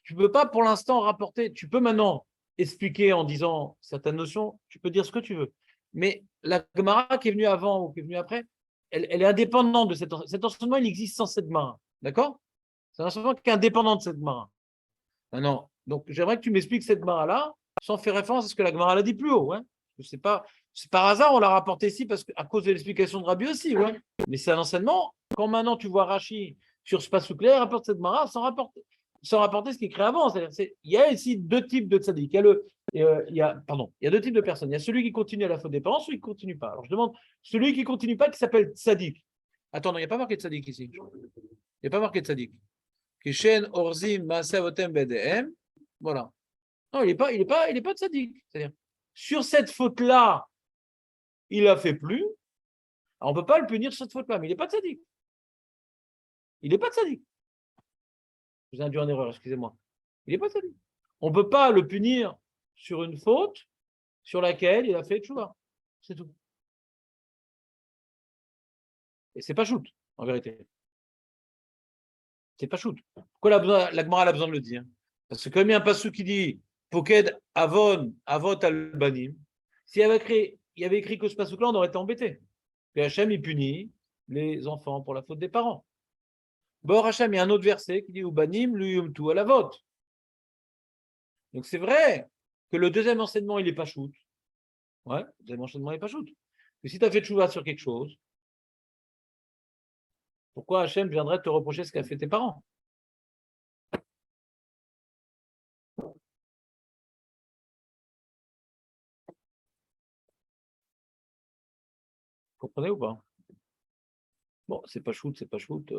tu ne peux pas pour l'instant rapporter, tu peux maintenant expliquer en disant certaines notions, tu peux dire ce que tu veux. Mais la Gemara qui est venue avant ou qui est venue après, elle est indépendante de cet enseignement, il existe sans cette Gemara. D'accord? C'est un enseignement qui est indépendant de cette Gemara. Maintenant, donc j'aimerais que tu m'expliques cette Gemara-là sans faire référence à ce que la Gemara l'a dit plus haut. Hein. C'est par hasard, on l'a rapporté ici à cause de l'explication de Rabbi aussi. Ouais. Mais c'est un enseignement. Quand maintenant tu vois Rashi sur ce passage clair, rapporte cette Gemara sans rapporter ce qui est écrit avant. Il y a ici deux types de tzaddik. Il y a deux types de personnes. Il y a celui qui continue à la faute des parents, celui qui ne continue pas. Alors je demande, celui qui ne continue pas, qui s'appelle tzaddik. Attends, non, il n'y a pas marqué tzaddik ici. Il n'y a pas marqué tzaddik. Kishen orzim maasavotem bedem. Voilà. Non, il n'est pas tzaddik. C'est-à-dire, sur cette faute-là, il a fait plus. Alors, on ne peut pas le punir sur cette faute-là, mais il n'est pas tzaddik. Il n'est pas tzaddik. Je vous ai induit en erreur, excusez-moi. Il n'est pas tzaddik. On ne peut pas le punir sur une faute sur laquelle il a fait tchouva. C'est tout. Et c'est pas shoot, en vérité. C'est pas shoot. Pourquoi la Gemara a besoin de le dire? Parce que comme il y a un passou qui dit Poked Avon Avot Albanim, s'il y avait écrit que ce passou-là, on aurait été embêté. Puis Hachem, il punit les enfants pour la faute des parents. Bor Hachem, il y a un autre verset qui dit Ubanim Luyumtu à la vote. Donc c'est vrai que le deuxième enseignement, il n'est pas shoot. Ouais, le deuxième enseignement, il n'est pas shoot. Mais si tu as fait tchouva sur quelque chose, pourquoi Hachem viendrait te reprocher ce qu'a fait tes parents? Vous comprenez ou pas? Bon, c'est pas shoot, c'est pas shoot.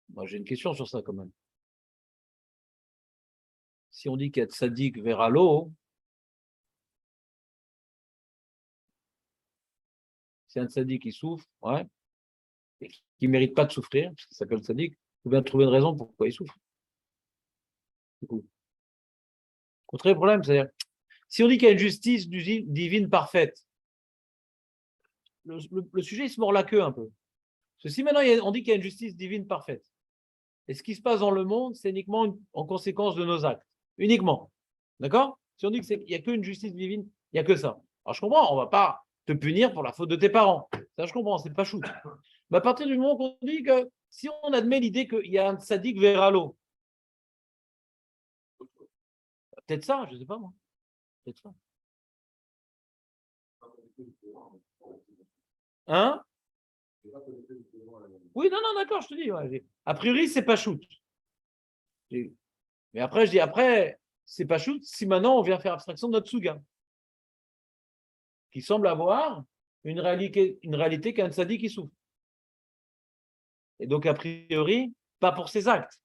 Moi, j'ai une question sur ça quand même. Si on dit qu'il y a de tzaddik vers l'eau, c'est un tzaddik qui souffre, ouais, et qui ne mérite pas de souffrir, parce qu'il s'appelle tzaddik, il faut bien trouver une raison pourquoi il souffre. Du coup. Contre le problème, c'est-à-dire, si on dit qu'il y a une justice divine parfaite, le sujet, il se mord la queue un peu. Parce que si maintenant on dit qu'il y a une justice divine parfaite, et ce qui se passe dans le monde, c'est uniquement en conséquence de nos actes. Uniquement. D'accord? Si on dit qu'il n'y a qu'une justice divine, il n'y a que ça. Alors je comprends, on ne va pas te punir pour la faute de tes parents. Ça, je comprends, c'est pas chou. Mais à partir du moment qu'on dit que Si on admet l'idée qu'il y a un tzaddik véralo, peut-être ça, je ne sais pas moi. Peut-être ça. Hein? Oui, non, d'accord, je te dis. Ouais. A priori, c'est pas shoot. Mais après, je dis, après, c'est pas shoot si maintenant on vient faire abstraction de notre Suga, qui semble avoir une réalité qu'un tzaddik qui souffre. Et donc, a priori, pas pour ses actes.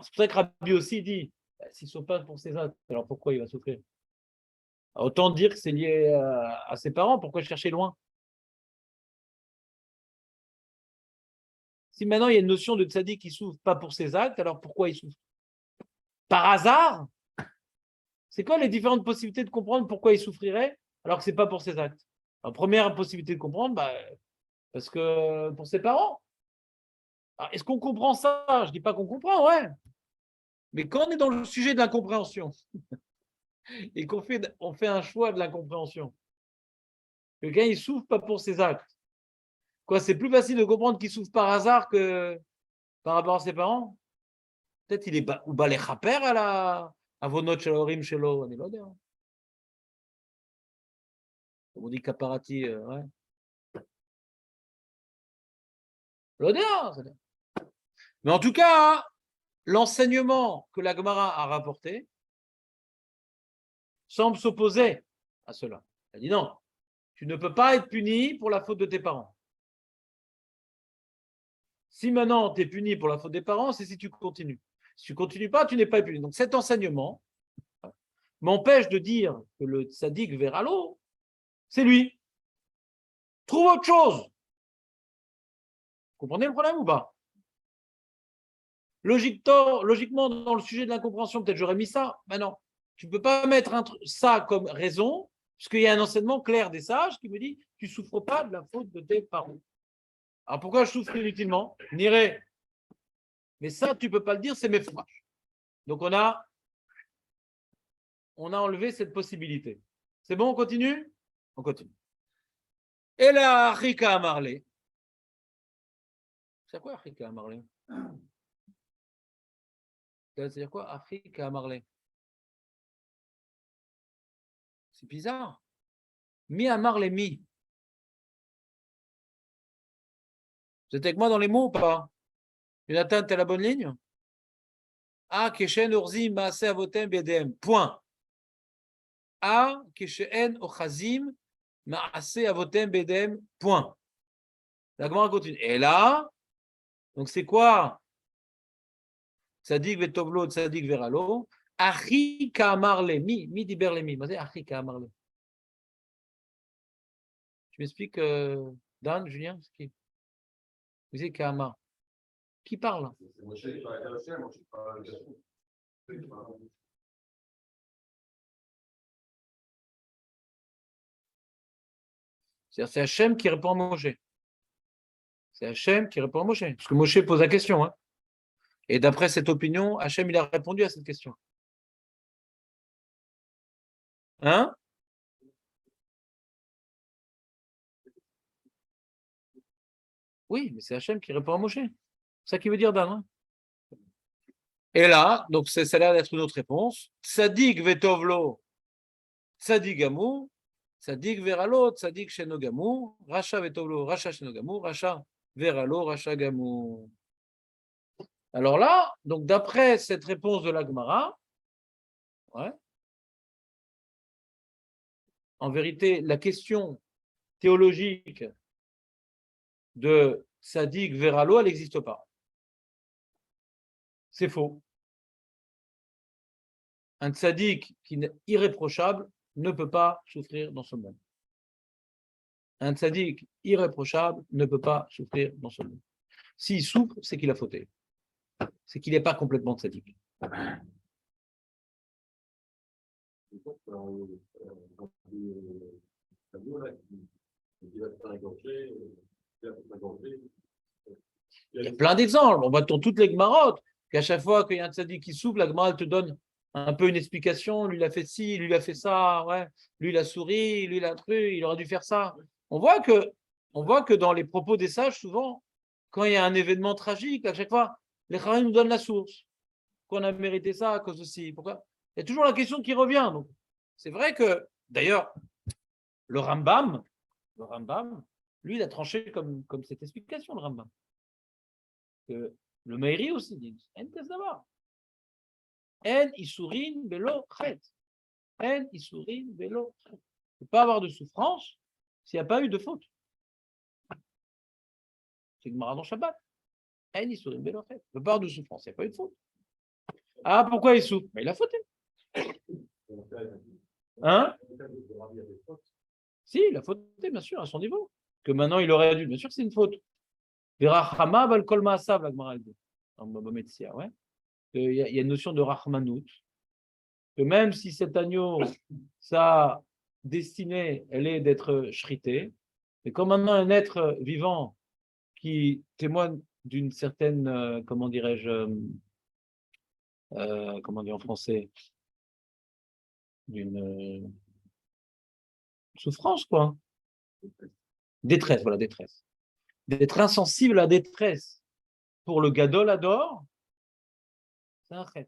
C'est pour ça que Rabbi aussi dit, s'ils ne sont pas pour ses actes, alors pourquoi il va souffrir? Autant dire que c'est lié à ses parents, pourquoi chercher loin? Si maintenant il y a une notion de tzaddik qui souffre pas pour ses actes, alors pourquoi il souffre? Par hasard? C'est quoi les différentes possibilités de comprendre pourquoi il souffrirait alors que ce n'est pas pour ses actes? La première possibilité de comprendre, parce que pour ses parents. Est-ce qu'on comprend ça? Je ne dis pas qu'on comprend, ouais. Mais quand on est dans le sujet de l'incompréhension et on fait un choix de l'incompréhension, quelqu'un il souffre pas pour ses actes. Quoi, c'est plus facile de comprendre qu'il souffre par hasard que par rapport à ses parents? Peut-être il est ou les chaper à vos notes chez l'orim chez l'eau, on est là. Comme on dit caparati, ouais. L'odeur. Mais en tout cas, l'enseignement que la Gemara a rapporté semble s'opposer à cela. Elle dit non, tu ne peux pas être puni pour la faute de tes parents. Si maintenant tu es puni pour la faute des parents, c'est si tu continues. Si tu ne continues pas, tu n'es pas puni. Donc cet enseignement m'empêche de dire que le tzaddik verra l'eau, c'est lui. Trouve autre chose. Vous comprenez le problème ou pas? Logiquement, dans le sujet de l'incompréhension, peut-être j'aurais mis ça. Mais non, tu ne peux pas mettre ça comme raison, puisqu'il y a un enseignement clair des sages qui me dit tu ne souffres pas de la faute de tes parents. Alors pourquoi je souffre inutilement? N'irai. Mais ça, tu ne peux pas le dire, c'est mes fromages. Donc on a enlevé cette possibilité. C'est bon, on continue? On continue. Et là, Afrika Amarlé. C'est quoi Afrika Amarlé? C'est-à-dire quoi Afrika Amarlé? C'est bizarre. Mi Amarlé mi. Vous êtes avec moi dans les mots ou pas? Jonathan, tu as la bonne ligne? Keshen Urzim Maase Avotem Bedem. Point. Keshen Ochazim Maase Avotem Bedem. Point. La Gemara continue. Et là, donc c'est quoi? Tzadik vetovlo, tzadik veralo. Achi Kamarle. Mi diber le mi. Achi Kamarle. Tu m'expliques, Dan, Julien? Vous savez Kamar. Qui parle? C'est Hachem qui répond à Moshe. C'est Hachem qui répond à Moshe. Parce que Moshe pose la question. Hein. Et d'après cette opinion, Hachem, il a répondu à cette question. Hein? Oui, mais c'est Hachem qui répond à Moshe. C'est ça qui veut dire Dan. Hein? Et là, donc ça a l'air d'être une autre réponse. Tzadik vetovlo, tzadik gamou, tzadik veralo, tzadik shenogamou, racha vetovlo, racha shenogamou, racha veralo, racha gamou. Alors là, donc d'après cette réponse de la Gemara, ouais, en vérité, la question théologique de tzadik veralo, elle n'existe pas. C'est faux. Un tzaddik qui est irréprochable ne peut pas souffrir dans ce monde. Un tzaddik irréprochable ne peut pas souffrir dans ce monde. S'il souffre, c'est qu'il a fauté. C'est qu'il n'est pas complètement tzaddik. Il y a plein d'exemples. On va dans toutes les Gemarotes, qu'à chaque fois qu'il y a un tzaddik qui souffre, la Gemara te donne un peu une explication. Lui, il a fait ci, lui, il a fait ça. Ouais. Lui, il a souri, lui, il a truc, il aurait dû faire ça. On voit que dans les propos des sages, souvent, quand il y a un événement tragique, à chaque fois, les Chachamim nous donnent la source. Qu'on a mérité ça à cause de ci. Pourquoi? Il y a toujours la question qui revient. Donc, c'est vrai que, d'ailleurs, le Rambam, lui, il a tranché comme cette explication, le Rambam. Que le Meiri aussi dit, en test d'abord. En isurin velo chet. En isurin velo chet. Il ne peut pas avoir de souffrance s'il n'y a pas eu de faute. C'est le Gemara dans Shabbat. En isurin velo chet. Il ne peut pas avoir de souffrance, il n'y a pas eu de faute. Ah, pourquoi il souffre? Mais il a fauté. Hein? Si, il a fauté, bien sûr, à son niveau. Que maintenant, il aurait dû. Bien sûr que c'est une faute. Verachama val kol ma'asav, la Gemara dit. Dans Baba Metzia, ouais. Il y a une notion de rachmanout. Que même si cet agneau, sa destinée, elle est d'être shrité, mais comme maintenant un être vivant qui témoigne d'une certaine, comment dirais-je, comment dire en français, d'une souffrance, quoi. Détresse, voilà, détresse. D'être insensible à la détresse pour le gadol adore, c'est un chet.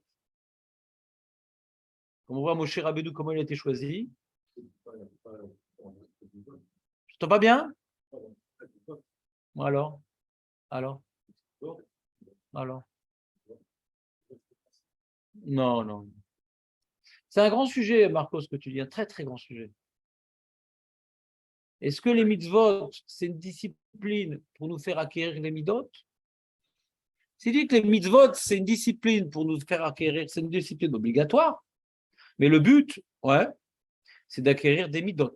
Comme on voit Moshe Rabbeinu, comment il a été choisi. Je t'entends pas bien? Alors? Alors? Non, non. C'est un grand sujet, Marcos, ce que tu dis, un très, très grand sujet. Est-ce que les mitzvot, c'est une discipline pour nous faire acquérir les midot? C'est dit que les mitzvot, c'est une discipline pour nous faire acquérir, c'est une discipline obligatoire, mais le but, ouais, c'est d'acquérir des midot.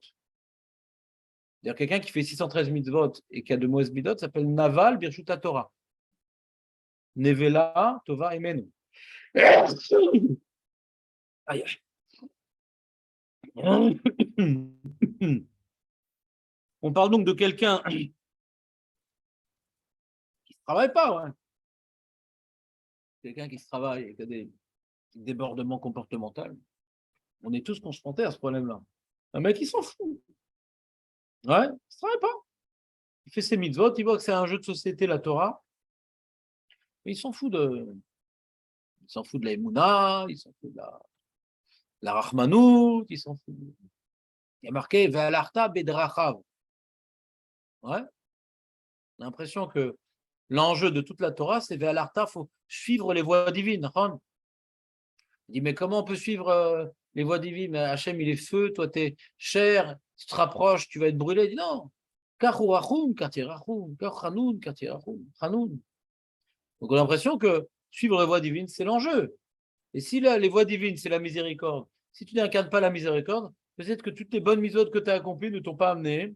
C'est-à-dire quelqu'un qui fait 613 mitzvot et qui a de mauvaises midot s'appelle Naval Birchuta Torah. Nevela Tova Emenu. Aïe. On parle donc de quelqu'un qui ne travaille pas, ouais. Quelqu'un qui se travaille et qui a des débordements comportementaux. On est tous confrontés à ce problème-là. Un mec, il s'en fout. Ouais, il ne travaille pas. Il fait ses mitzvot, il voit que c'est un jeu de société, la Torah. Mais il s'en fout de la Emouna, il s'en fout de la Rahmanout, il s'en fout. Il y a marqué Ve'alarta bedrachav. Ouais. L'impression que l'enjeu de toute la Torah, c'est Ve'alarta, il faut suivre les voies divines. Il dit, mais comment on peut suivre les voies divines? Hachem, il est feu, toi, tu es chair, tu te rapproches, tu vas être brûlé. Il dit, non. Donc on a l'impression que suivre les voies divines, c'est l'enjeu. Et si les voies divines, c'est la miséricorde, si tu n'incarnes pas la miséricorde, peut-être que toutes les bonnes mitzvot que tu as accomplies ne t'ont pas amené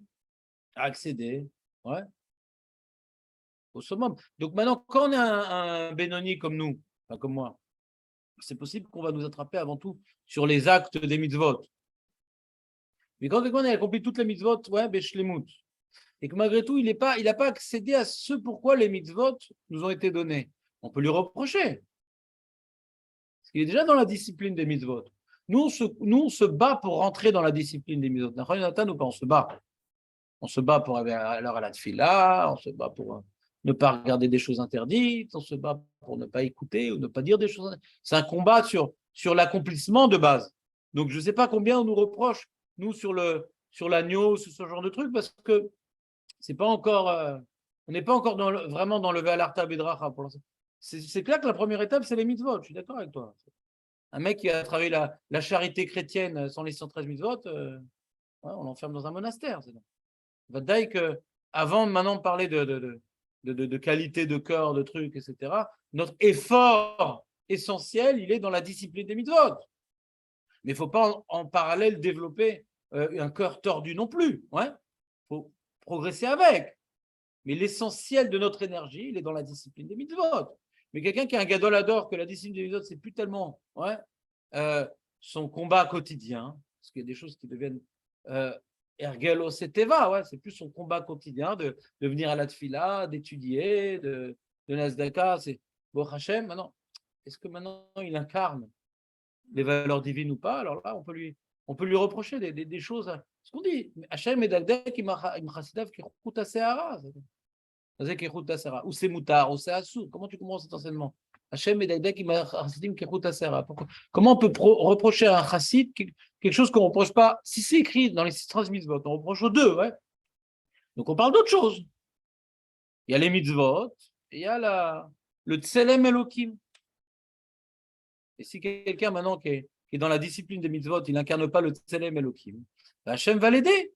à accéder, ouais, au summum. Donc maintenant, quand on est un Benoni comme nous, enfin comme moi, c'est possible qu'on va nous attraper avant tout sur les actes des mitzvot. Mais quand quelqu'un a accompli toutes les mitzvot, ouais, beshlemut, et que malgré tout, il n'a pas accédé à ce pourquoi les mitzvot nous ont été donnés, on peut lui reprocher. Parce qu'il est déjà dans la discipline des mitzvot. Nous, on se bat pour rentrer dans la discipline des mitzvot. On se bat. On se bat pour aller à l'heure à la tfila, on se bat pour ne pas regarder des choses interdites, on se bat pour ne pas écouter ou ne pas dire des choses interdites. C'est un combat sur l'accomplissement de base. Donc, je ne sais pas combien on nous reproche, nous, sur l'agneau, sur ce genre de truc, parce que c'est pas encore, on n'est pas encore vraiment dans le Ve'alarta bedracha pour l'instant. C'est clair que la première étape, c'est les mitzvot. Je suis d'accord avec toi. Un mec qui a travaillé la charité chrétienne sans les 113 mitzvot, ouais, on l'enferme dans un monastère. Vadaï que avant maintenant de parler de qualité de cœur, de trucs, etc., notre effort essentiel, il est dans la discipline des mitzvot. Mais il ne faut pas en parallèle développer un cœur tordu non plus. Il faut progresser avec. Mais l'essentiel de notre énergie, il est dans la discipline des mitzvot. Mais quelqu'un qui a un gadol adore que la discipline des mitzvot, c'est plus tellement son combat quotidien, parce qu'il y a des choses qui deviennent ergelo seteva, c'est plus son combat quotidien de venir à la tfila, d'étudier, de Nasdaka, c'est bon Hachem. Maintenant, est-ce que maintenant il incarne les valeurs divines ou pas? Alors là, on peut lui reprocher des choses. Ce qu'on dit, Hachem et Dagdak, il m'a chassidav qui route à Sehara. Ou c'est moutard, ou c'est assou. Comment tu comprends cet enseignement? Hachem et Daïdek, il m'a chassidim kechut asera. Comment on peut reprocher à un chassid quelque chose qu'on ne reproche pas? Si c'est écrit dans les 6 mitzvot, on reproche aux deux, ouais. Donc on parle d'autre chose. Il y a les mitzvot, et il y a le tselem Elohim. Et si quelqu'un maintenant qui est dans la discipline des mitzvot, il n'incarne pas le tselem Elohim, Hachem va l'aider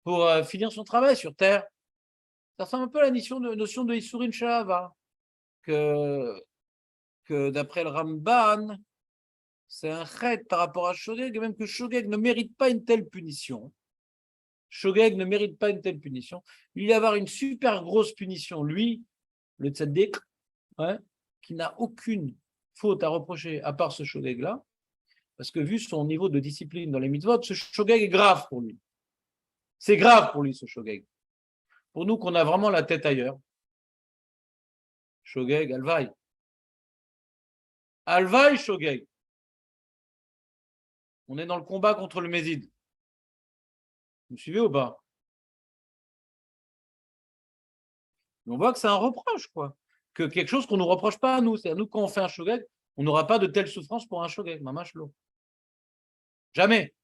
pour finir son travail sur terre. Ça ressemble un peu à la notion de Isurin Shahava, que d'après le Ramban, c'est un chet par rapport à Shogeg, et même que Shogeg ne mérite pas une telle punition. Shogeg ne mérite pas une telle punition. Il va y avoir une super grosse punition. Lui, le tzaddik, ouais, qui n'a aucune faute à reprocher à part ce Shogeg-là, parce que vu son niveau de discipline dans les mitzvot, ce Shogeg est grave pour lui. C'est grave pour lui, ce Shogeg. Pour nous, qu'on a vraiment la tête ailleurs. Shogeg, Alvaï. Alvaï, Shogeg. On est dans le combat contre le Mézid. Vous me suivez ou pas? On voit que c'est un reproche, quoi. Que quelque chose qu'on ne nous reproche pas à nous. C'est à nous, quand on fait un Shogeg, on n'aura pas de telle souffrance pour un Shogeg. Mamash lo. Jamais.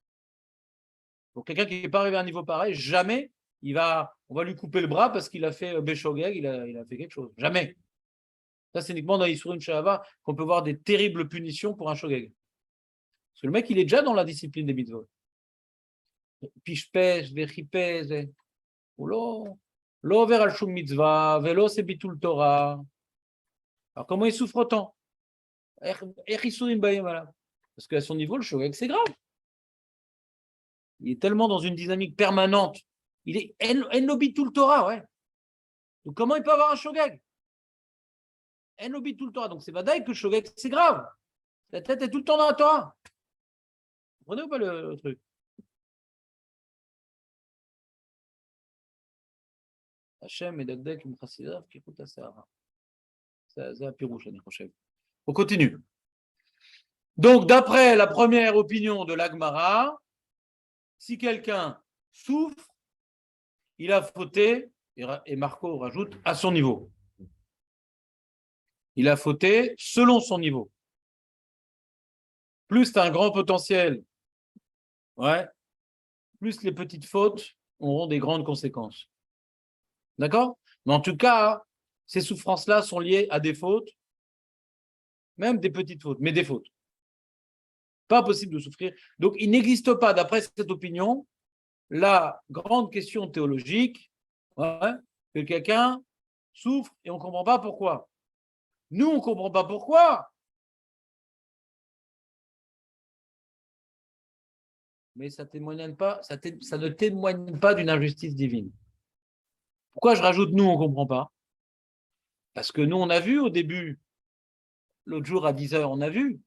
Pour quelqu'un qui n'est pas arrivé à un niveau pareil, jamais on va lui couper le bras parce qu'il a fait Béshogeg, il a fait quelque chose. Jamais. Ça, c'est uniquement dans l'Issurim Shahava qu'on peut voir des terribles punitions pour un Shogeg. Parce que le mec, il est déjà dans la discipline des mitzvot. Pishpesh, Vechipez, Lo over al shum mitzvah, velo se bitul Torah. Alors comment il souffre autant? Parce qu'à son niveau, le Shogeg, c'est grave. Il est tellement dans une dynamique permanente. Il est en bitul Torah, ouais. Donc comment il peut avoir un Shogeg? En bitul Torah. Donc c'est vadaï que le Shogeg, c'est grave. La tête est tout le temps dans la Torah. Vous comprenez ou pas le truc? Hachem et Dagdek, Mchassidav, qui écoute à Sahara. C'est un pirouche, l'année prochaine. On continue. Donc, d'après la première opinion de l'Agmara, si quelqu'un souffre, il a fauté, et Marco rajoute, à son niveau. Il a fauté selon son niveau. Plus tu as un grand potentiel, ouais, plus les petites fautes auront des grandes conséquences. D'accord? Mais en tout cas, ces souffrances-là sont liées à des fautes, même des petites fautes, mais des fautes. Pas possible de souffrir. Donc, il n'existe pas, d'après cette opinion, la grande question théologique, ouais, que quelqu'un souffre et on ne comprend pas pourquoi. Nous, on ne comprend pas pourquoi. Mais ça ne témoigne pas d'une injustice divine. Pourquoi je rajoute nous, on ne comprend pas? Parce que nous, on a vu au début, l'autre jour à 10h, on a vu,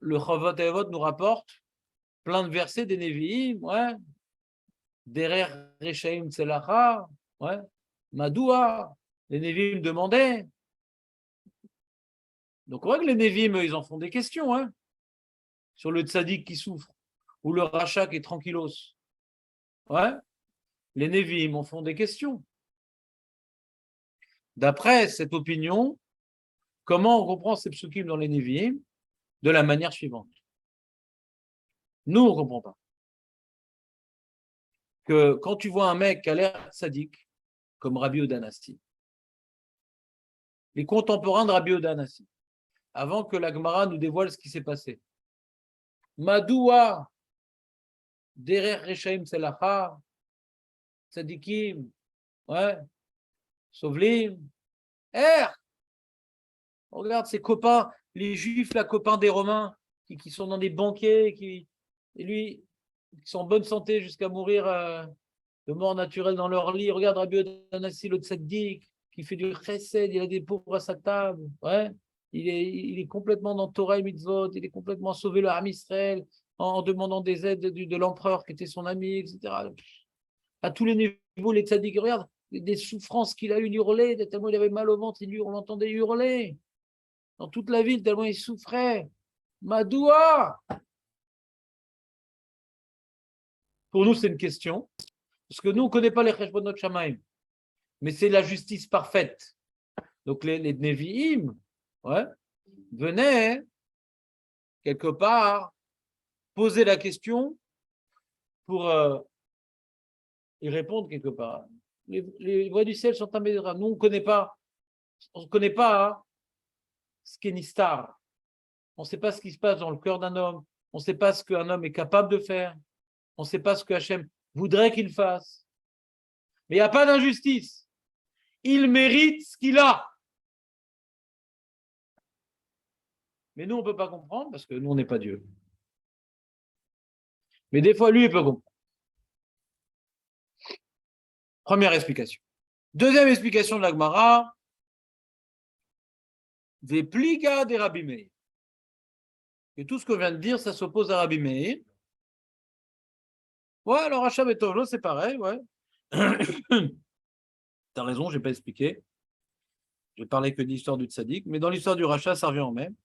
le Chovot Evot nous rapporte plein de versets des Nevi'im, ouais, Derer Rechaim Tselacha, ouais, Madoua, les Nevi'im demandaient. Donc on voit que les Nevi'im, ils en font des questions, hein, sur le tzaddik qui souffre, ou le rachat qui est tranquillos. Ouais, les Nevi'im en font des questions. D'après cette opinion, comment on comprend ces psukim dans les Nevi'im? De la manière suivante. Nous, on ne comprend pas. Que quand tu vois un mec qui a l'air sadique, comme Rabbi Odanassi, les contemporains de Rabbi Odanassi, avant que la Gemara nous dévoile ce qui s'est passé. Madoua, Derer Rechaim Selacha, Sadikim, ouais, Sovlim, regarde ses copains, les Juifs, là, copains des Romains, qui sont dans des banquets, et lui, qui sont en bonne santé jusqu'à mourir de mort naturelle dans leur lit. Regarde Rabbi Odanassi, le tzaddik, qui fait du chesed, il a des pauvres à sa table. Ouais. Il est complètement dans Torah et Mitzvot, il est complètement sauvé le Ham Israël en demandant des aides de l'empereur qui était son ami, etc. À tous les niveaux, les tzaddik, regarde, des souffrances qu'il a eu, il hurlait, tellement il avait mal au ventre, on l'entendait hurler. Dans toute la ville, tellement il souffrait. Madoua! Pour nous, c'est une question. Parce que nous, on ne connaît pas les Cheshbonot Shamaim. mais c'est la justice parfaite. Donc les Nevi'im, ouais, venaient quelque part poser la question pour y répondre quelque part. Les voies du ciel sont immédiates. Nous, on ne connaît pas hein, ce qu'est Nistar. On ne sait pas ce qui se passe dans le cœur d'un homme. On ne sait pas ce qu'un homme est capable de faire. On ne sait pas ce que Hachem voudrait qu'il fasse. Mais il n'y a pas d'injustice. Il mérite ce qu'il a. Mais nous, on ne peut pas comprendre parce que nous, on n'est pas Dieu. Mais des fois, lui, il peut comprendre. Première explication. Deuxième explication de la Gemara. Des pliga des Rabbi Meir. Et tout ce que je viens de dire, ça s'oppose à Rabbi Meir. Ouais, alors Hacham et Tovlo, c'est pareil, ouais. T'as raison, je n'ai pas expliqué. Je parlais que de l'histoire du tzaddik, mais dans l'histoire du rachat, ça revient en même.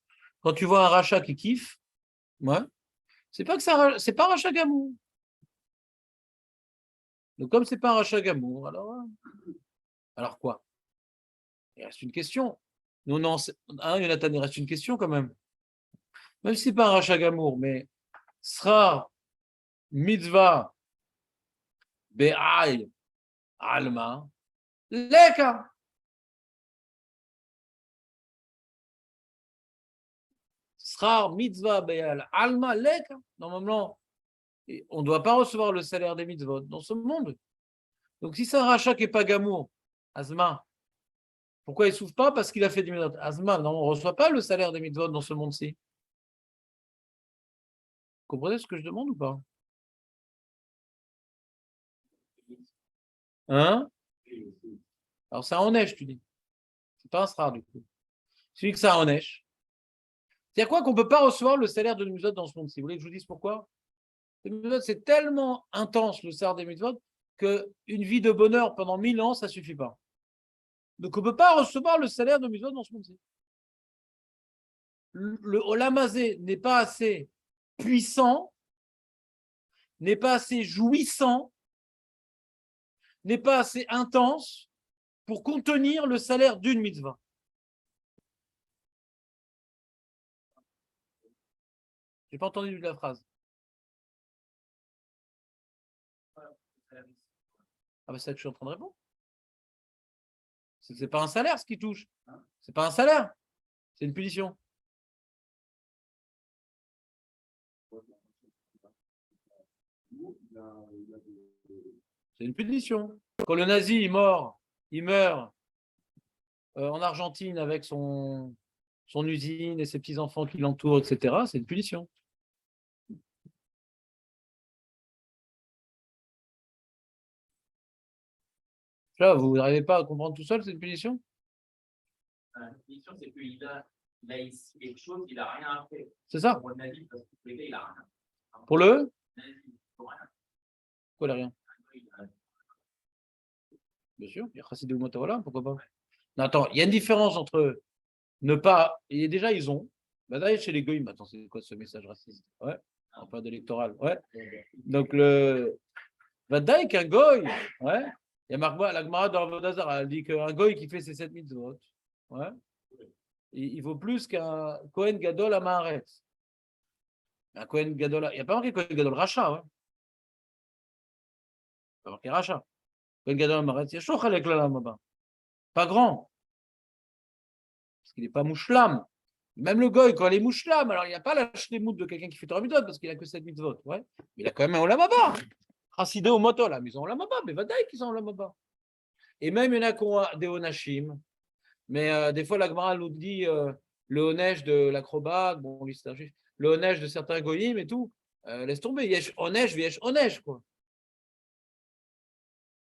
Quand tu vois un rachat qui kiffe, ouais, c'est pas que ça, c'est pas un rachat gamour. Donc comme c'est pas un rachat gamour, alors quoi? Il reste une question. Nous, non, Jonathan, il reste une question quand même. Même si c'est pas un rachat gamour, mais sera mitzvah be'al alma leka. Srar mitzvah be'al alma leka. Normalement, on ne doit pas recevoir le salaire des mitzvot dans ce monde. Donc si c'est un rachat qui n'est pas gamour, Azma, pourquoi il ne souffre pas? Parce qu'il a fait des mitzvot. Azma, non, on ne reçoit pas le salaire des mitzvot dans ce monde-ci. Vous comprenez ce que je demande ou pas? Hein? Alors c'est un onesh, tu dis. C'est pas un srar du coup. Celui que c'est un onesh. C'est-à-dire quoi qu'on ne peut pas recevoir le salaire de mitzvot dans ce monde-ci. Vous voulez que je vous dise pourquoi? C'est tellement intense le salaire des mitzvot qu'une vie de bonheur pendant 1000 ans, ça ne suffit pas. Donc on ne peut pas recevoir le salaire de mitzvot dans ce monde-ci. Le olamazé n'est pas assez puissant, n'est pas assez jouissant, n'est pas assez intense pour contenir le salaire d'une mitzvah. Je n'ai pas entendu la phrase. Ah ben c'est ça que je suis en train de répondre. C'est pas un salaire ce qui touche. C'est pas un salaire. C'est une punition. C'est une punition. Quand le nazi il meurt en Argentine avec son usine et ses petits-enfants qui l'entourent, etc., c'est une punition. Là, vous n'arrivez pas à comprendre tout seul, c'est une punition? La punition, c'est qu'il a ici quelque chose, il n'a rien fait. C'est ça. Pour le nazi, parce que il n'a rien. Pour le Nazi, pour rien. Pourquoi il n'a rien? Bien sûr, il y a Chassidé ou Motorola, pourquoi pas? Non, attends, il y a une différence entre ne pas. Et déjà, ils ont. Bah, d'ailleurs, chez les goïms, attends, c'est quoi ce message raciste? Ouais, en période électorale. Ouais. Donc, le. Vadaï qu'un goy, ouais. Il y a Marc, la Gemara de Ravodazar, elle dit qu'un goy qui fait ses 7 mitzvot, ouais, il vaut plus qu'un Kohen Gadol à Maharetz. Un Kohen Gadol, il n'y a pas marqué Kohen Gadol Racha, ouais. Il n'y a pas marqué Racha. Kohen Gadol à Maharetz, il y a Shoch avec la là-bas. Pas grand. Parce qu'il n'est pas mouchlam. Même le goy, quand il est mouchlam, alors il n'y a pas la shlemut de quelqu'un qui fait Torah mitzvot parce qu'il n'a que 7 mitzvot, ouais. Mais il a quand même un olamaba. Chassidé au moto, là, mais ils ont olamaba, mais vadaï qu'ils ont olamaba. Et même il y en a qui ont des onashim. Mais des fois, la Gemara nous dit le onesh de l'acrobate, bon, lui c'est un juif, le onesh de certains goyim et tout, laisse tomber, yesh onesh, yesh onesh, quoi.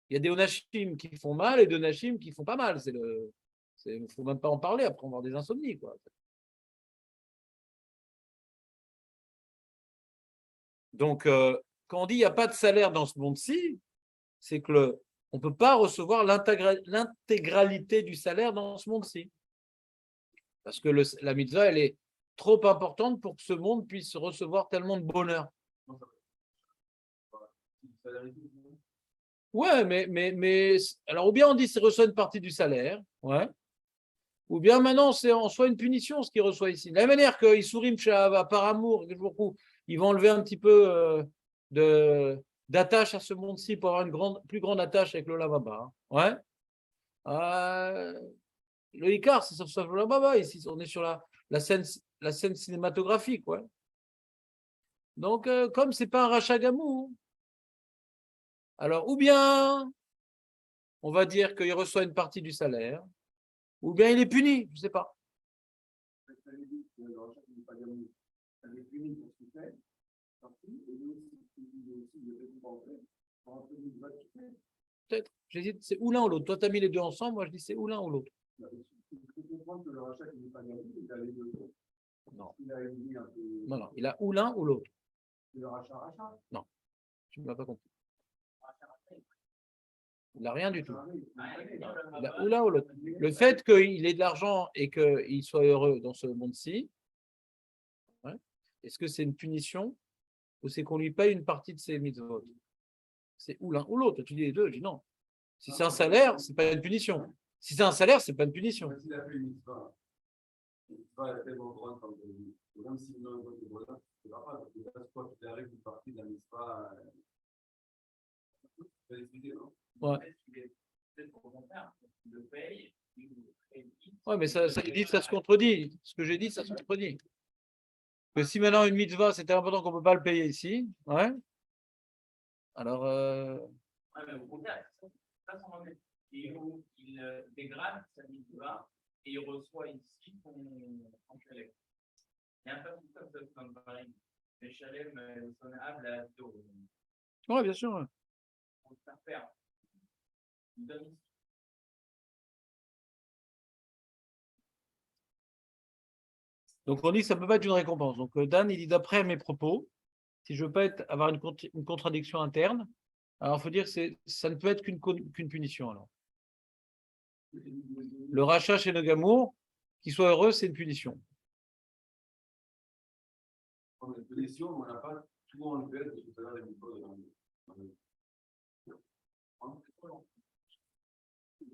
Il y a des onashim qui font mal et des onashim qui font pas mal. Il ne faut même pas en parler, après on va avoir des insomnies, quoi. Donc, quand on dit il n'y a pas de salaire dans ce monde-ci, c'est que on ne peut pas recevoir l'intégralité du salaire dans ce monde-ci. Parce que la mitzvah, elle est trop importante pour que ce monde puisse recevoir tellement de bonheur. Ouais, mais alors, ou bien on dit qu'il reçoit une partie du salaire, ouais. Ou bien maintenant, c'est en soi une punition ce qu'il reçoit ici. De la même manière qu'ils souriment par amour, ils vont enlever un petit peu d'attache à ce monde-ci pour avoir une plus grande attache avec le lavaba. Ouais. Le Icar, c'est sur le lavaba. Ici, on est sur la scène cinématographique. Ouais. Donc, comme ce n'est pas un rachat gamou, alors, ou bien on va dire qu'il reçoit une partie du salaire, ou bien il est puni, je ne sais pas. Peut-être. J'hésite, c'est ou l'un ou l'autre. Toi, tu as mis les deux ensemble, moi je dis c'est ou l'un ou l'autre. Non. Non, il a ou l'un ou l'autre. Non, tu ne m'as pas compris. Il n'a rien du tout. Il a ou l'un ou l'autre. Le fait qu'il ait de l'argent et qu'il soit heureux dans ce monde-ci, ouais, est-ce que c'est une punition ou c'est qu'on lui paye une partie de ses mitzvot? C'est ou l'un ou l'autre. Tu dis les deux, je dis non. Si c'est un salaire, ce n'est pas une punition. Si c'est un salaire, ce n'est pas une punition. Ouais. Ouais, mais ça se contredit. Ce que j'ai dit, ça se contredit. Que si maintenant une mitzvah, c'était important qu'on ne peut pas le payer ici, ouais. Alors. Ouais, mais au contraire, il dégrade sa mitzvah et il reçoit ici son chalem. Il y a un peu comme ça comme pareil. Les chalem sont hables à dos. Oui, bien sûr. Ouais. On peut faire. Il donne ici. Donc on dit que ça ne peut pas être une récompense. Donc Dan, il dit d'après mes propos, si je ne veux pas avoir une contradiction interne, alors il faut dire que ça ne peut être qu'une punition. Alors. Le rachat chez Nogamour, qu'il soit heureux, c'est une punition. Une punition, on n'a pas tout enlevé de tout à l'heure les méthodes.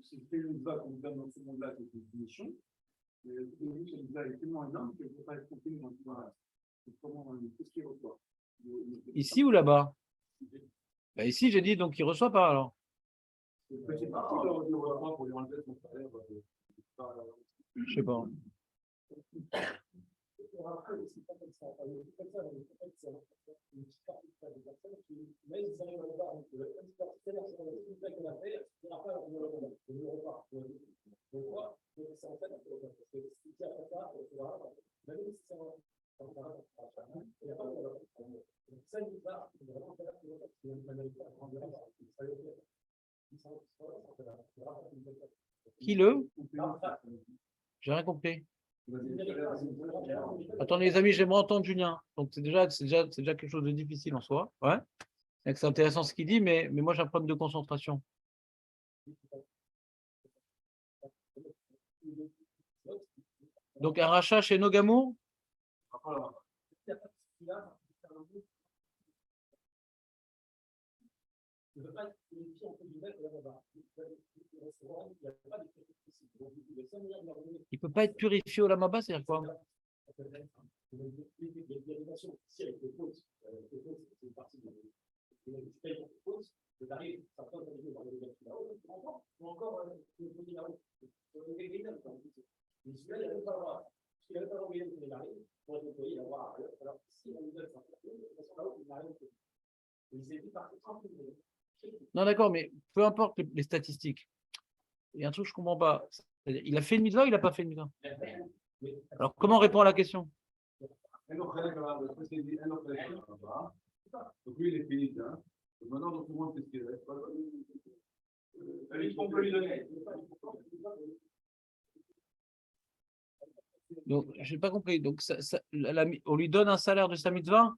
C'est une vague qu'on donne dans ce monde-là, c'est une punition. Cette vague est tellement énorme qu'elle ne peut pas être comprise dans tout le reste. Qu'est-ce qu'il reçoit? Ici ou là-bas? Ben ici, j'ai dit, donc il ne reçoit pas alors. C'est une petite partie de reçoit pour lui enlever son salaire. Je ne sais pas. Qui le? J'ai rien compris. Attendez les amis, j'aimerais entendre Julien. Donc c'est déjà quelque chose de difficile en soi. Ouais. C'est intéressant ce qu'il dit, mais moi j'ai un problème de concentration. Donc un rachat chez Nogamour? Il ne peut pas être purifié au Lamaba, c'est-à-dire quoi? Non, d'accord, mais peu importe les statistiques. Il y a un truc que je ne comprends pas. Il a fait une mitzvah ou il n'a pas fait une mitzvah? Alors, comment on répond à la question? Donc lui, il est fini. Donc maintenant, tout le monde sait ce qu'il reste. On peut lui donner. Donc, je n'ai pas compris. Donc, on lui donne un salaire de sa mitzvah?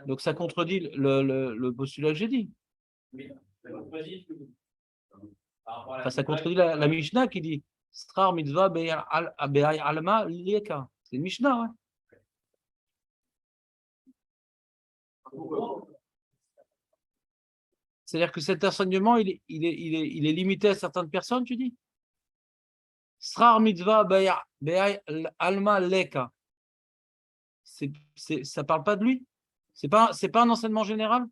Donc, ça contredit le postulat que j'ai dit. Enfin, ça contredit la Mishnah qui dit Strar mitzvah be'ay alma lieka. C'est une Mishnah. Hein. C'est-à-dire que cet enseignement, il est limité à certaines personnes, tu dis? Srar mitzvah be'ay alma leka. Ça parle pas de lui? C'est pas un enseignement général?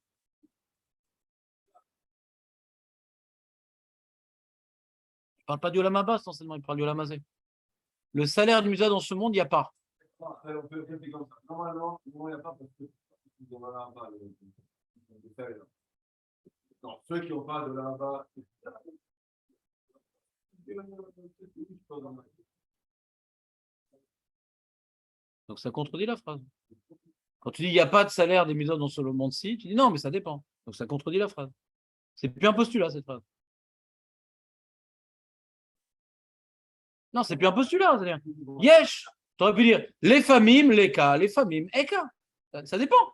Il parle pas du Olam Haba, cet enseignement, il parle du Olam Hazé. Le salaire du mitzvah dans ce monde, il n'y a pas. Normalement, il n'y a pas parce que non, ceux qui n'ont pas de là-bas. Donc ça contredit la phrase. Quand tu dis il n'y a pas de salaire des mitzvot dans ce monde-ci, tu dis non, mais ça dépend. Donc ça contredit la phrase. C'est plus un postulat, cette phrase. Non, c'est plus un postulat. C'est-à-dire, yesh, tu aurais pu dire les famim, les cas, les famim, eka. Ça dépend.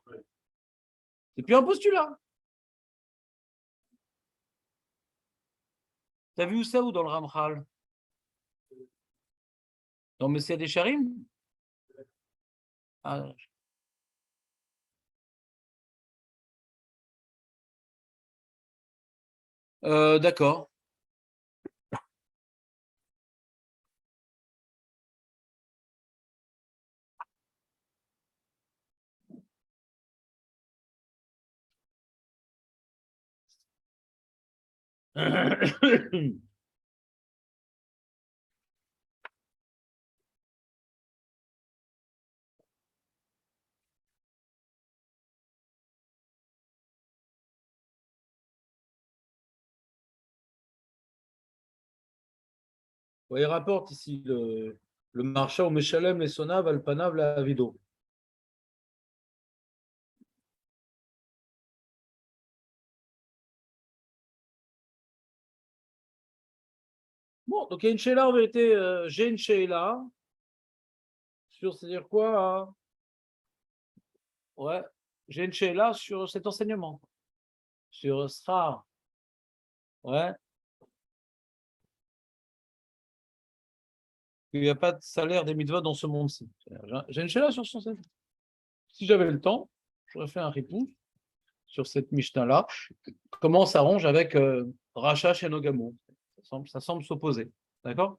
C'est plus un postulat. T'as vu où ça ou dans le Ramchal? Dans Messiah des Charim? Ah. D'accord. Ouais, il rapporte ici le marcha au Meshalem, les Sonav, Alpanav, la Vido. Bon, donc il y a une sheila en vérité, j'ai une sheila sur, c'est-à-dire quoi? Hein? Ouais, j'ai une sheila sur cet enseignement, sur Srar. Ouais. Il n'y a pas de salaire des mitzvot dans ce monde-ci. J'ai une sheila sur son salaire. Si j'avais le temps, j'aurais fait un ripou sur cette Mishnah-là. Comment on s'arrange avec Racha chez Nogamo? Ça semble s'opposer. D'accord?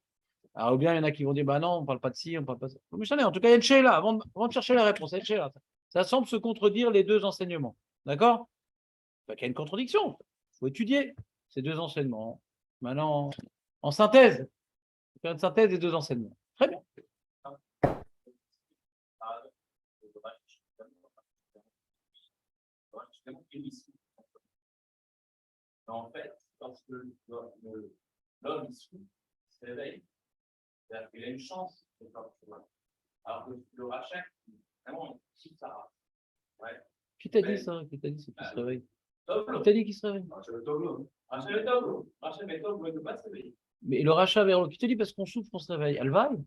Alors, ou bien il y en a qui vont dire, bah non, on ne parle pas de ci, on ne parle pas de ça. Mais en tout cas, il y a une sheila, avant de chercher la réponse, il y a une sheila. Ça semble se contredire les deux enseignements. D'accord? Il y a une contradiction. Il faut étudier ces deux enseignements. Maintenant, en synthèse, faire une synthèse des deux enseignements. Très bien. En fait, parce que l'homme issu se réveille, c'est-à-dire qu'il a une chance de faire le chemin. Alors que le rachat, vraiment, il ça. Ouais. Qui t'a dit ça? Qui t'a dit qu'il se réveille? Qui t'a dit qu'il se réveille? Mais le rachat vers qui te dit parce qu'on souffre, on se réveille? Elle vaille?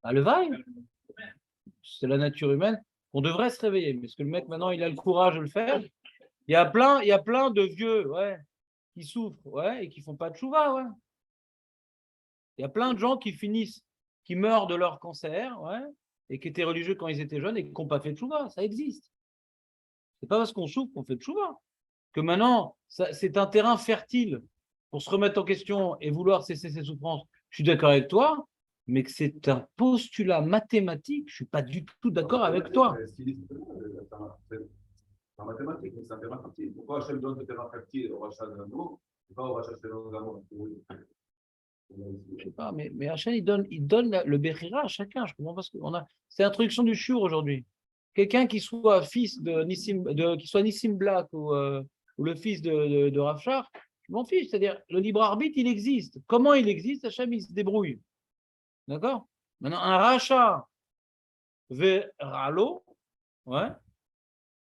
Elle vaille? C'est la nature humaine. On devrait se réveiller. Mais est-ce que le mec, maintenant, il a le courage de le faire? Il y a plein de vieux, ouais, qui souffrent, ouais, et qui font pas de chouva, ouais. Il y a plein de gens qui meurent de leur cancer, ouais, et qui étaient religieux quand ils étaient jeunes et qui n'ont pas fait de chouva. Ça existe. C'est pas parce qu'on souffre qu'on fait de chouva. Que maintenant, c'est un terrain fertile pour se remettre en question et vouloir cesser ses souffrances. Je suis d'accord avec toi, mais que c'est un postulat mathématique, je ne suis pas du tout d'accord avec toi. En mathématiques, mais c'est un terrain fertile. Pourquoi Hachem donne ce terrain fertile au rachat de l'amour et pas au rachat de l'amour? Je sais pas, mais Hachem, il donne le Bechira à chacun. Je comprends pas ce qu'on a. C'est l'introduction du Shur aujourd'hui. Quelqu'un qui soit fils qui soit Nissim Black ou le fils de Rav Shach, je m'en fiche. C'est-à-dire, le libre arbitre, il existe. Comment il existe? Hachem, il se débrouille. D'accord? Maintenant, un rachat vers Ralo, ouais.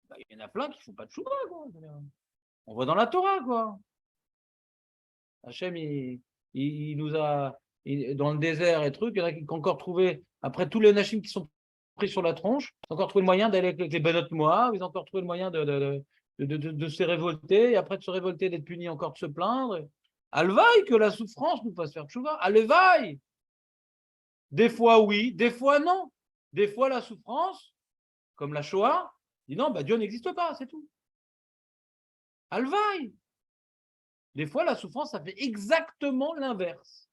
Bah, il y en a plein qui ne font pas de chouba, quoi. On voit dans la Torah, quoi. Hachem, il nous a, dans le désert et trucs, il y en a qui ont encore trouvé, après tous les Nashim qui sont pris sur la tronche, ils ont encore trouvé le moyen d'aller avec les Benot Moab, ils ont encore trouvé le moyen de se révolter, et après de se révolter, d'être puni, encore de se plaindre. Alvaï que la souffrance nous fasse faire tchouva. Alvaï. Des fois oui, des fois non. Des fois la souffrance, comme la Shoah, Il dit non, bah, Dieu n'existe pas, c'est tout. Alvaï. Des fois, la souffrance, ça fait exactement l'inverse.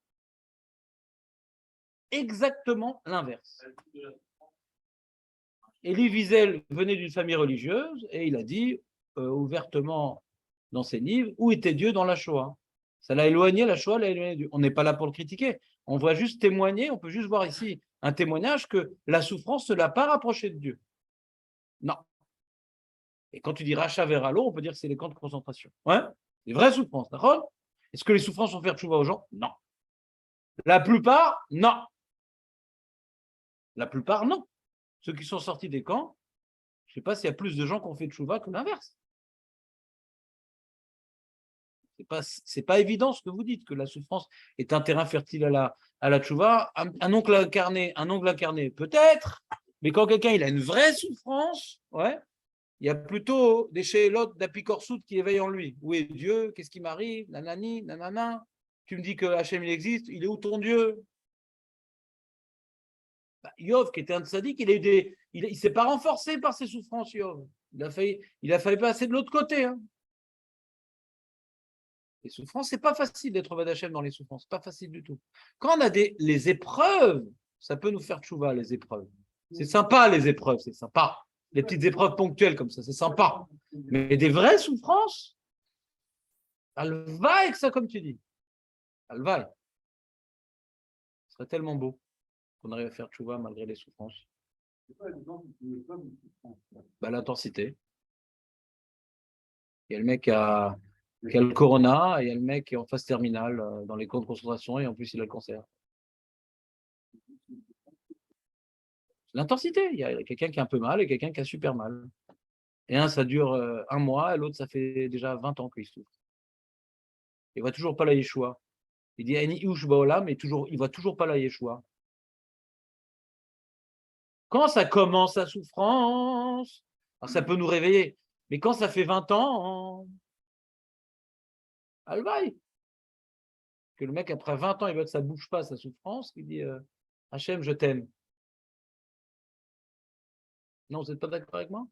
Exactement l'inverse. Elie Wiesel venait d'une famille religieuse et il a dit ouvertement dans ses livres où était Dieu dans la Shoah. Ça l'a éloigné, la Shoah l'a éloigné de Dieu. On n'est pas là pour le critiquer. On va juste témoigner, on peut juste voir ici un témoignage que la souffrance ne l'a pas rapproché de Dieu. Non. Et quand tu dis rachat vers à l'eau, on peut dire que c'est les camps de concentration. Ouais, des vraies souffrances, d'accord? Est-ce que les souffrances vont faire tchouva aux gens? Non. La plupart, non. La plupart, non. Ceux qui sont sortis des camps, je ne sais pas s'il y a plus de gens qui ont fait tchouva que l'inverse. C'est pas évident ce que vous dites, que la souffrance est un terrain fertile à la tchouva. Un oncle incarné, peut-être, mais quand quelqu'un il a une vraie souffrance, ouais, il y a plutôt des chélotes d'apicorsout qui éveillent en lui. Où est Dieu? Qu'est-ce qui m'arrive? Nanani, nanana. Tu me dis que Hachem il existe, il est où ton Dieu? Bah, Yov, qui était un tzaddik, il ne s'est pas renforcé par ses souffrances, Yov. Il a failli passer de l'autre côté. Hein. Les souffrances, c'est pas facile d'être Obad Hachem dans les souffrances, pas facile du tout. Quand on a les épreuves, ça peut nous faire tchouva, les épreuves. C'est sympa, les épreuves, c'est sympa. Les petites épreuves ponctuelles comme ça, c'est sympa. Mais des vraies souffrances, alvaï que ça, comme tu dis. Alvaï. Ce serait tellement beau qu'on arrive à faire tchouva malgré les souffrances. Bah, l'intensité. Il y a le mec qui a le corona, et il y a le mec qui est en phase terminale dans les camps de concentration, et en plus il a le cancer. L'intensité, il y a quelqu'un qui a un peu mal et quelqu'un qui a super mal. Et un, ça dure un mois, et l'autre, ça fait déjà 20 ans qu'il souffre. Il ne voit toujours pas la Yeshua. Il dit Ani Yush Baolam, mais toujours, il ne voit toujours pas la Yeshua. Quand ça commence la souffrance, alors ça peut nous réveiller. Mais quand ça fait 20 ans, alvaï. Que le mec, après 20 ans, il voit que ça ne bouge pas, sa souffrance, il dit Hachem, je t'aime. Non, vous n'êtes pas d'accord avec moi?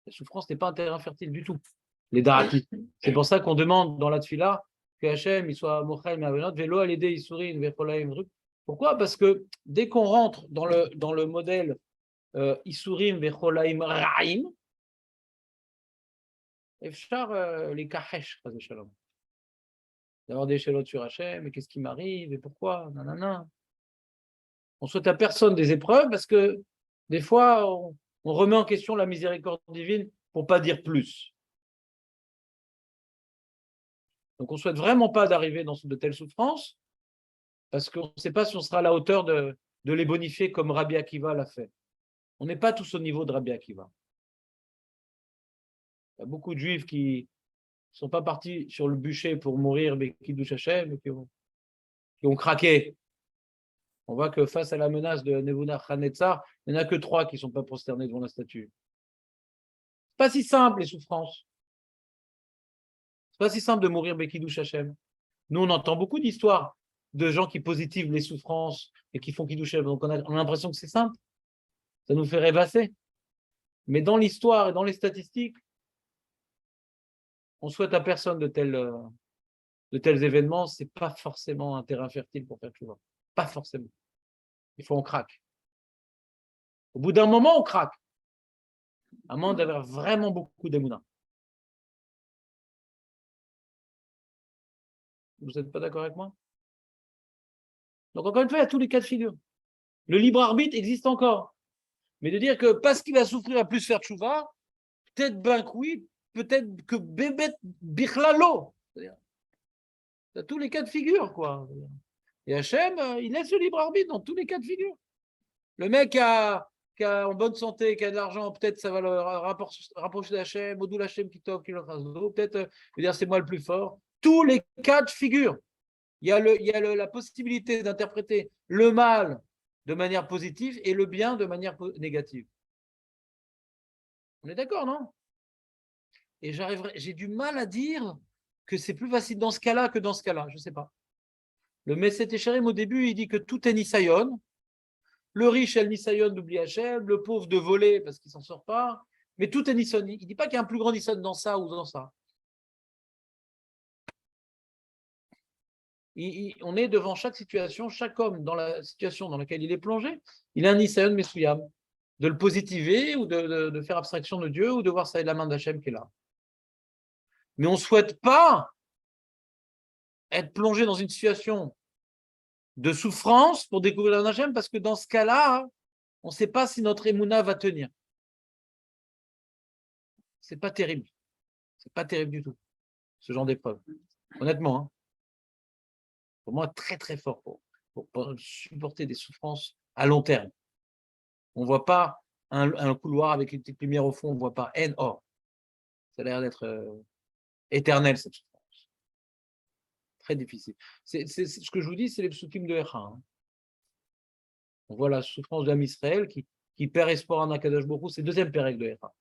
La souffrance n'est pas un terrain fertile du tout. Les daratis. C'est pour ça qu'on demande dans la tfila que Hachem il soit mochel me'avenot velo alidei isurin vecholaim druk. Pourquoi? Parce que dès qu'on rentre dans le modèle isurim vecholaim ra'im, efshar les kachesh, d'avoir des échalotes sur Hachem, mais qu'est-ce qui m'arrive et pourquoi? Nanana. On souhaite à personne des épreuves parce que des fois, on remet en question la miséricorde divine pour ne pas dire plus. Donc, on ne souhaite vraiment pas d'arriver dans de telles souffrances parce qu'on ne sait pas si on sera à la hauteur de les bonifier comme Rabbi Akiva l'a fait. On n'est pas tous au niveau de Rabbi Akiva. Il y a beaucoup de juifs qui ne sont pas partis sur le bûcher pour mourir, mais qui douchent Hachem et qui ont craqué. On voit que face à la menace de Nebuchadnezzar, il n'y en a que 3 qui ne sont pas prosternés devant la statue. Ce n'est pas si simple, les souffrances. Ce n'est pas si simple de mourir Bekidouche Hachem. Nous, on entend beaucoup d'histoires de gens qui positivent les souffrances et qui font Kiddush Hachem. Donc, on a l'impression que c'est simple. Ça nous fait rêvasser. Mais dans l'histoire et dans les statistiques, on souhaite à personne de tels événements. Ce n'est pas forcément un terrain fertile pour faire tchouva. Pas forcément. Il faut on craque. Au bout d'un moment, on craque. À moins d'avoir vraiment beaucoup d'émouna. Vous n'êtes pas d'accord avec moi? Donc, encore une fois, il y a tous les cas de figure. Le libre arbitre existe encore. Mais de dire que parce qu'il va souffrir à plus faire tchouva, peut-être ben que oui, peut-être que bébé bichlalo. Il y a tous les cas de figure, quoi. Et Hachem, il laisse le libre arbitre dans tous les cas de figure. Le mec qui a en bonne santé, qui a de l'argent, peut-être ça va le rapprocher d'Hachem, Odou Hachem qui toque, qui le trace d'eau, peut-être dire c'est moi le plus fort. Tous les cas de figure. Il y a la possibilité d'interpréter le mal de manière positive et le bien de manière négative. On est d'accord, non? Et j'ai du mal à dire que c'est plus facile dans ce cas-là que dans ce cas-là. Je ne sais pas. Le Messet Esharim, au début, il dit que tout est Nisayon. Le riche, El Nisayon d'oubli Hachem, le pauvre de voler parce qu'il ne s'en sort pas. Mais tout est Nisson. Il ne dit pas qu'il y a un plus grand Nisson dans ça ou dans ça. On est devant chaque situation, chaque homme dans la situation dans laquelle il est plongé, il a un Nisayon Mesuyam, de le positiver ou de faire abstraction de Dieu ou de voir ça et la main d'Hachem qui est là. Mais on ne souhaite pas être plongé dans une situation de souffrance pour découvrir la Hachem parce que dans ce cas-là, on ne sait pas si notre émouna va tenir. C'est pas terrible. C'est pas terrible du tout, ce genre d'épreuve. Honnêtement, hein. Pour moi, très très fort pour supporter des souffrances à long terme. On ne voit pas un couloir avec une petite lumière au fond, on ne voit pas N-Or. Ça a l'air d'être éternel, cette souffrance. Très difficile. Ce que je vous dis, c'est les psukim de Echa. Hein. On voit la souffrance d'Am Israël qui perd espoir en Akadosh Baruch Hu, c'est le deuxième pérec de Echa.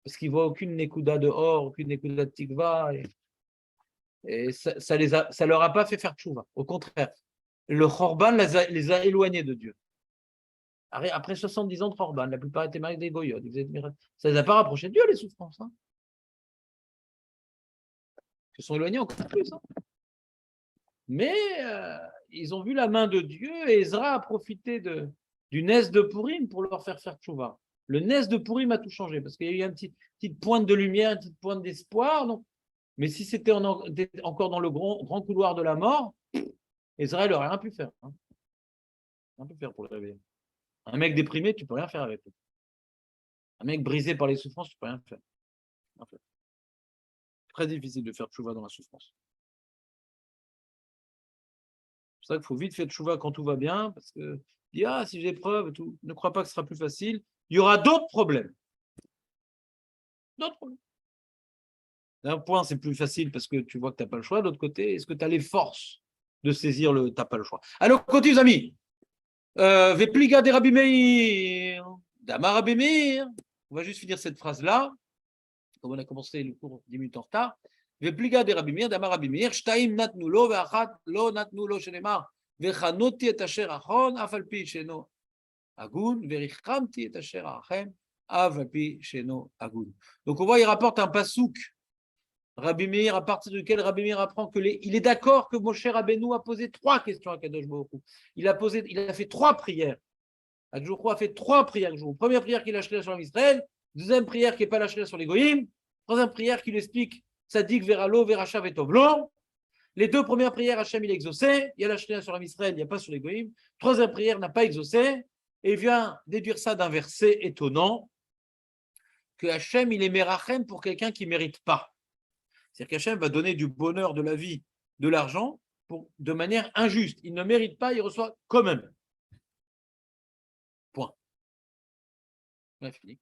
Parce qu'il ne voit aucune Nekuda de Or, aucune Nekuda de Tikva. Et ça leur a pas fait faire tchouva. Au contraire, le Khorban les a éloignés de Dieu. Après 70 ans de Khorban, la plupart étaient mariés des Goyot. Ça ne les a pas rapprochés de Dieu, les souffrances. Hein. Ils se sont éloignés encore plus. Hein. Mais ils ont vu la main de Dieu et Ezra a profité du Nes de Purim pour leur faire tchouva. Le Nes de Purim a tout changé parce qu'il y a eu une petite pointe de lumière, une petite pointe d'espoir. Donc, mais si c'était encore dans le grand couloir de la mort, Israël n'aurait rien pu faire. Hein. Rien pu faire pour le réveiller. Un mec déprimé, tu ne peux rien faire avec lui. Un mec brisé par les souffrances, tu ne peux rien faire. En fait. Très difficile de faire tchouva dans la souffrance. C'est pour ça qu'il faut vite faire tchouva quand tout va bien, parce que si j'ai preuve, tout, ne crois pas que ce sera plus facile. Il y aura d'autres problèmes. D'autres problèmes. D'un point, c'est plus facile parce que tu vois que tu n'as pas le choix. D'autre côté, est-ce que tu as les forces de saisir tu n'as pas le choix. Alors, continue, amis. Vepliga de Rabbi Meir, Damar Rabbi Meir. On va juste finir cette phrase-là. Comme on a commencé le cours 10 minutes en retard. Vepliga de Rabbi Meir, Damar Rabbi Meir, Shtaim natnu lo, ve'achat lo natnu lo, shenemar, ve'chanoti et asher achon, af al pi sheno agun, ve'richamti et asher achem, af al pi sheno agun. Donc on voit, il rapporte un pasouk. Rabbi Meir, à partir duquel Rabbi Meir apprend il est d'accord que Moshe Rabbeinu a posé 3 questions à Kadosh Baruch Hu. Il a fait 3 prières. Kadosh Baruch Hu a fait 3 prières. Première prière qu'il a lâchée sur Israël, deuxième prière qui n'est pas lâchée sur les Goïm, troisième prière qui lui explique Tzadik veralo verachav et tovlo. Les 2 premières prières, Hachem il a exaucé. Il y a lâché sur Israël, il n'y a pas sur les Goïm. Troisième prière n'a pas exaucé. Et il vient déduire ça d'un verset étonnant que Hachem il est merachem pour quelqu'un qui ne mérite pas. C'est-à-dire qu'Hachem va donner du bonheur, de la vie, de l'argent de manière injuste. Il ne mérite pas, il reçoit quand même. Point. On a fini. Vous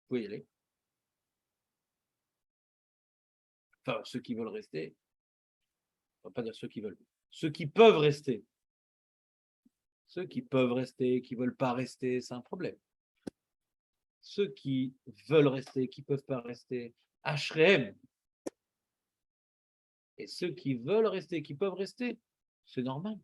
pouvez y aller. Enfin, ceux qui veulent rester, on ne va pas dire ceux qui veulent. Ceux qui peuvent rester. Ceux qui peuvent rester, qui ne veulent pas rester, c'est un problème. Ceux qui veulent rester, qui ne peuvent pas rester, Ashrehem. Et ceux qui veulent rester, qui peuvent rester, c'est normal.